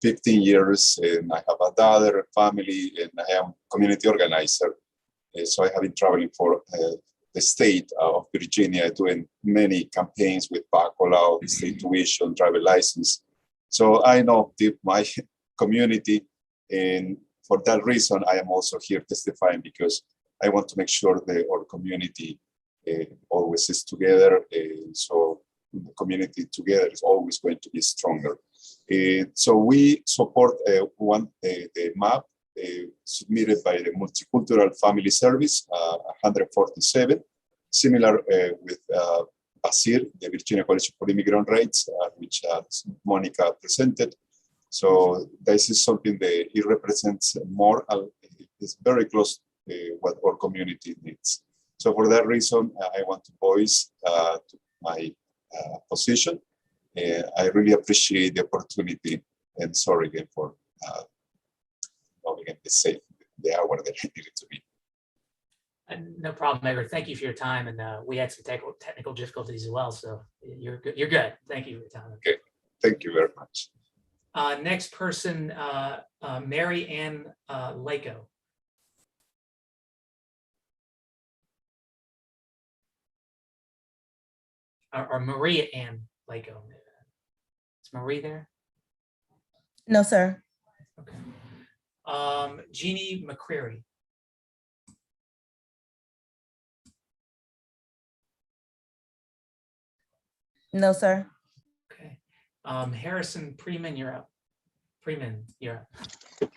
15 years, and I have a daughter, family, and I am community organizer. So I have been traveling for the state of Virginia, doing many campaigns with PACOLA, state tuition, driver license. So I know my community, and for that reason, I am also here testifying because I want to make sure that our community always is together. So the community together is always going to be stronger. So we support the map submitted by the Multicultural Family Service 147, similar with BASIR, the Virginia Coalition for Immigrant Rights, which Monica presented. So this is something that it represents more, it's very close to what our community needs. So for that reason, I want to voice my position. I really appreciate the opportunity, and sorry again for not being the hour that I needed to be.
No problem, Edgar. Thank you for your time, and we had some technical difficulties as well, so you're good. You're good. Thank you for your time.
Okay. Thank you very much.
Next person, Mary Ann Lyko. Or Maria Ann Lyko. Is Marie there?
No, sir.
Jeannie McCreary.
No, sir.
Harrison Freeman, you're up. Freeman, you're up.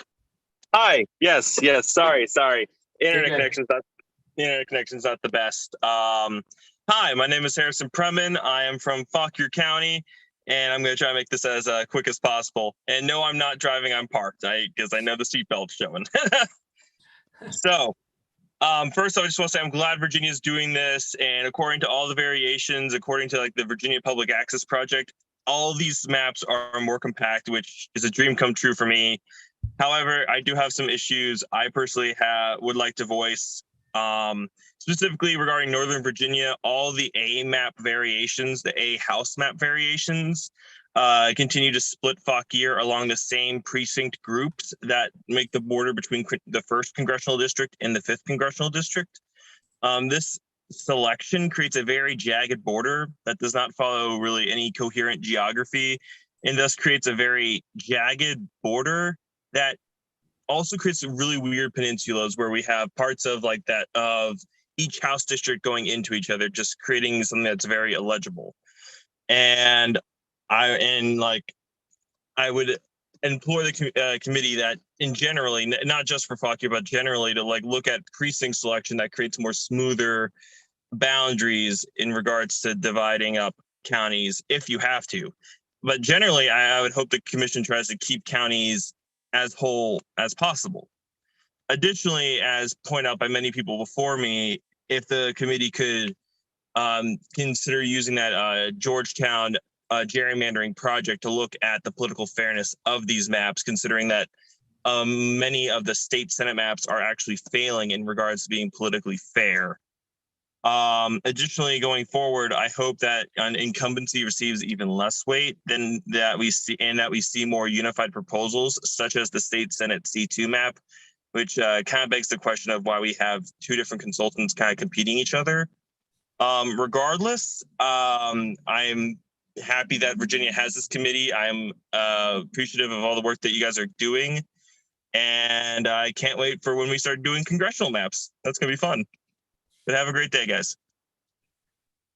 Hi. Yes. Sorry.
You're good.
Internet connection's not the best. Hi, my name is Harrison Preman. I am from Fauquier County, and I'm going to try to make this as quick as possible. And no, I'm not driving. I'm parked. Because I know the seatbelt's showing. So, first, I just want to say I'm glad Virginia is doing this. And according to all the variations, according to like the Virginia Public Access Project, all these maps are more compact, which is a dream come true for me. However, I do have some issues I personally would like to voice. Specifically regarding Northern Virginia, all the A map variations, the A house map variations, continue to split Fauquier along the same precinct groups that make the border between the 1st Congressional District and the 5th Congressional District. This selection creates a very jagged border that does not follow really any coherent geography, and thus creates a very jagged border that also creates really weird peninsulas where we have parts of like that of each house district going into each other, just creating something that's very illegible. And I would implore the committee that in generally, not just for Fauquier, but generally to like look at precinct selection that creates more smoother boundaries in regards to dividing up counties if you have to. But generally, I would hope the commission tries to keep counties as whole as possible. Additionally, as pointed out by many people before me, if the committee could consider using that Georgetown gerrymandering project to look at the political fairness of these maps, considering that many of the state Senate maps are actually failing in regards to being politically fair. Additionally, going forward, I hope that an incumbency receives even less weight than that we see, and that we see more unified proposals, such as the state Senate C2 map, which kind of begs the question of why we have two different consultants kind of competing each other. Regardless, I'm happy that Virginia has this committee. I'm appreciative of all the work that you guys are doing, and I can't wait for when we start doing congressional maps. That's gonna be fun. But have a great day, guys.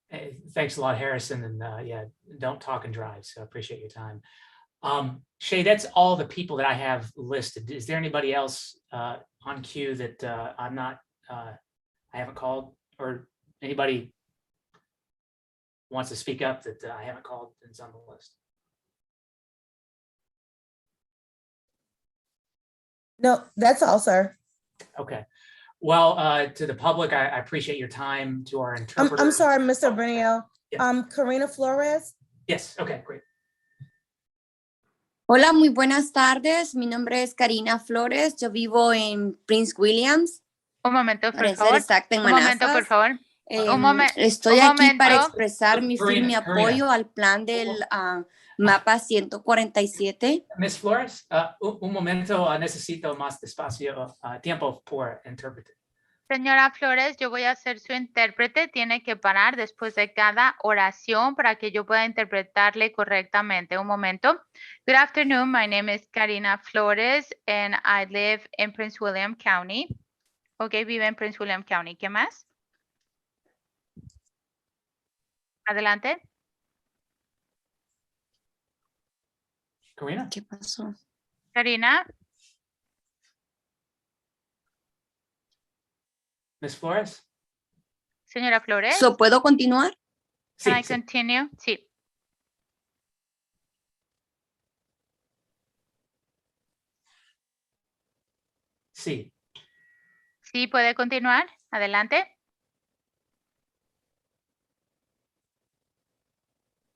Hey, thanks a lot, Harrison. And yeah, don't talk and drive. So I appreciate your time. Shay, that's all the people that I have listed. Is there anybody else on queue that I haven't called, or anybody wants to speak up that I haven't called and is on the list?
No, that's all, sir.
Okay. Well, to the public, I appreciate your time. To our interpreter.
I'm sorry, Mr. Brunel.
Yeah.
Karina Flores.
Yes. Okay, great.
Hola, muy buenas tardes. Mi nombre es Karina Flores. Yo vivo en Prince Williams.
Un momento, por
Para ser
favor.
exacta, en
Un momento,
Manassas.
por favor.
Estoy aquí para
momento.
expresar mi firme
Karina.
apoyo al plan del mapa 147.
Miss Flores, un momento, necesito más espacio, tiempo por intérprete.
Señora Flores, yo voy a ser su intérprete. Tiene que parar después de cada oración para que yo pueda interpretarle correctamente. Un momento. Good afternoon. My name is Karina Flores and I live in Prince William County. Ok, vive en Prince William County. ¿Qué más? Adelante.
Karina.
¿Qué pasó?
Karina.
Miss Flores.
Señora Flores.
¿Puedo continuar?
Can I continue? Sí.
Sí.
Sí, puede continuar. Adelante.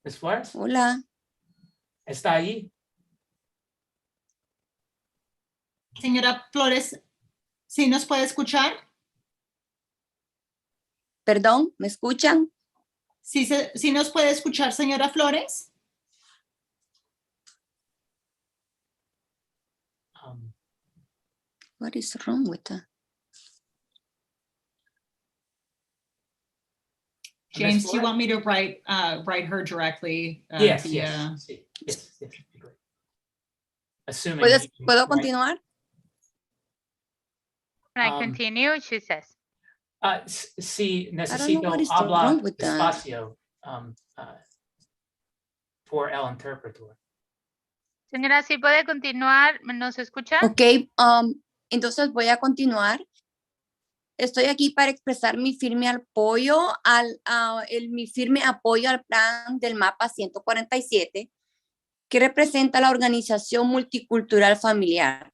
Miss Flores.
Hola.
¿Está ahí?
Señora Flores, ¿sí nos puede escuchar?
Perdón, ¿me escuchan?
¿Sí nos puede escuchar, señora Flores?
What is wrong with that?
Ms.
James, do you
Flores?
want me to write her directly?
Yes,
via-
yes, sí, yes, yes, great. Assuming.
¿Puedo
right?
continuar?
Can I
Um,
continue? She says.
Sí,
what
necesito
is
hablar
wrong with that.
despacio por el interpretor.
Señora, ¿sí puede continuar? ¿Nos escucha?
Ok, entonces voy a continuar. Estoy aquí para expresar mi firme apoyo mi firme apoyo al plan del mapa 147, que representa la organización multicultural familiar.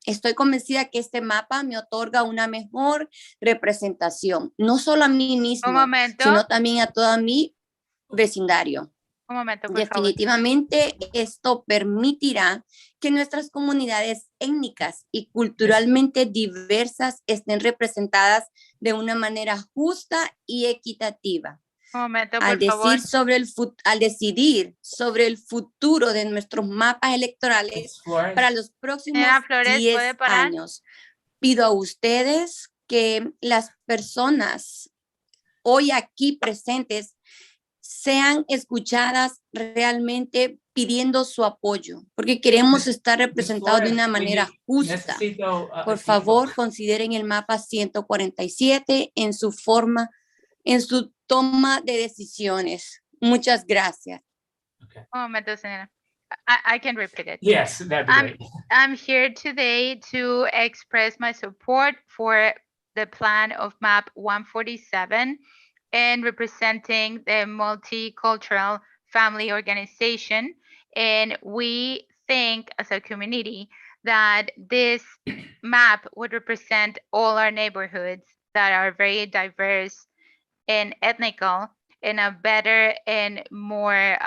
Estoy convencida que este mapa me otorga una mejor representación, no solo a mí mismo,
Un momento.
sino también a todo mi vecindario.
Un momento, por favor.
Definitivamente esto permitirá que nuestras comunidades étnicas y culturalmente diversas estén representadas de una manera justa y equitativa.
Un momento,
Al
por favor.
decidir sobre el futuro de nuestros mapas electorales
Flores,
para los próximos
Señora Flores,
10
¿puede parar?
años, pido a ustedes que las personas hoy aquí presentes sean escuchadas realmente pidiendo su apoyo, porque queremos estar representados de una manera justa.
necesito,
Por
tiempo.
favor, consideren el mapa 147 en su forma, en su toma de decisiones. Muchas gracias.
Un momento, señora. I can repeat it.
Yes, that'd be great.
I'm here today to express my support for the plan of map 147 and representing the multicultural family organization. And we think as a community that this map would represent all our neighborhoods that are very diverse and ethnical in a better and more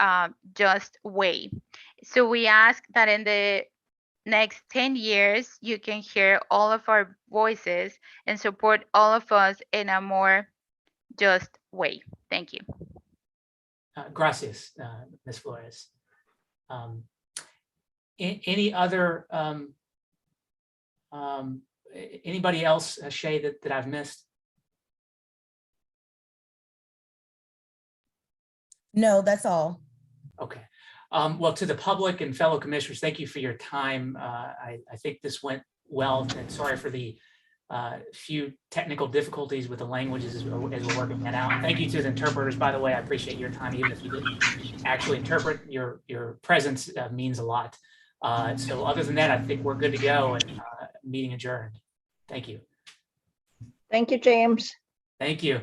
just way. So we ask that in the next 10 years, you can hear all of our voices and support all of us in a more just way. Thank you.
Gracias, Ms. Flores. Any other, anybody else, Shay, that I've missed?
No, that's all.
Okay. Well, to the public and fellow commissioners, thank you for your time. I think this went well, and sorry for the few technical difficulties with the languages as we're working that out. Thank you to the interpreters, by the way. I appreciate your time, even if you didn't actually interpret. Your presence means a lot. So other than that, I think we're good to go, and meeting adjourned. Thank you.
Thank you, James.
Thank you.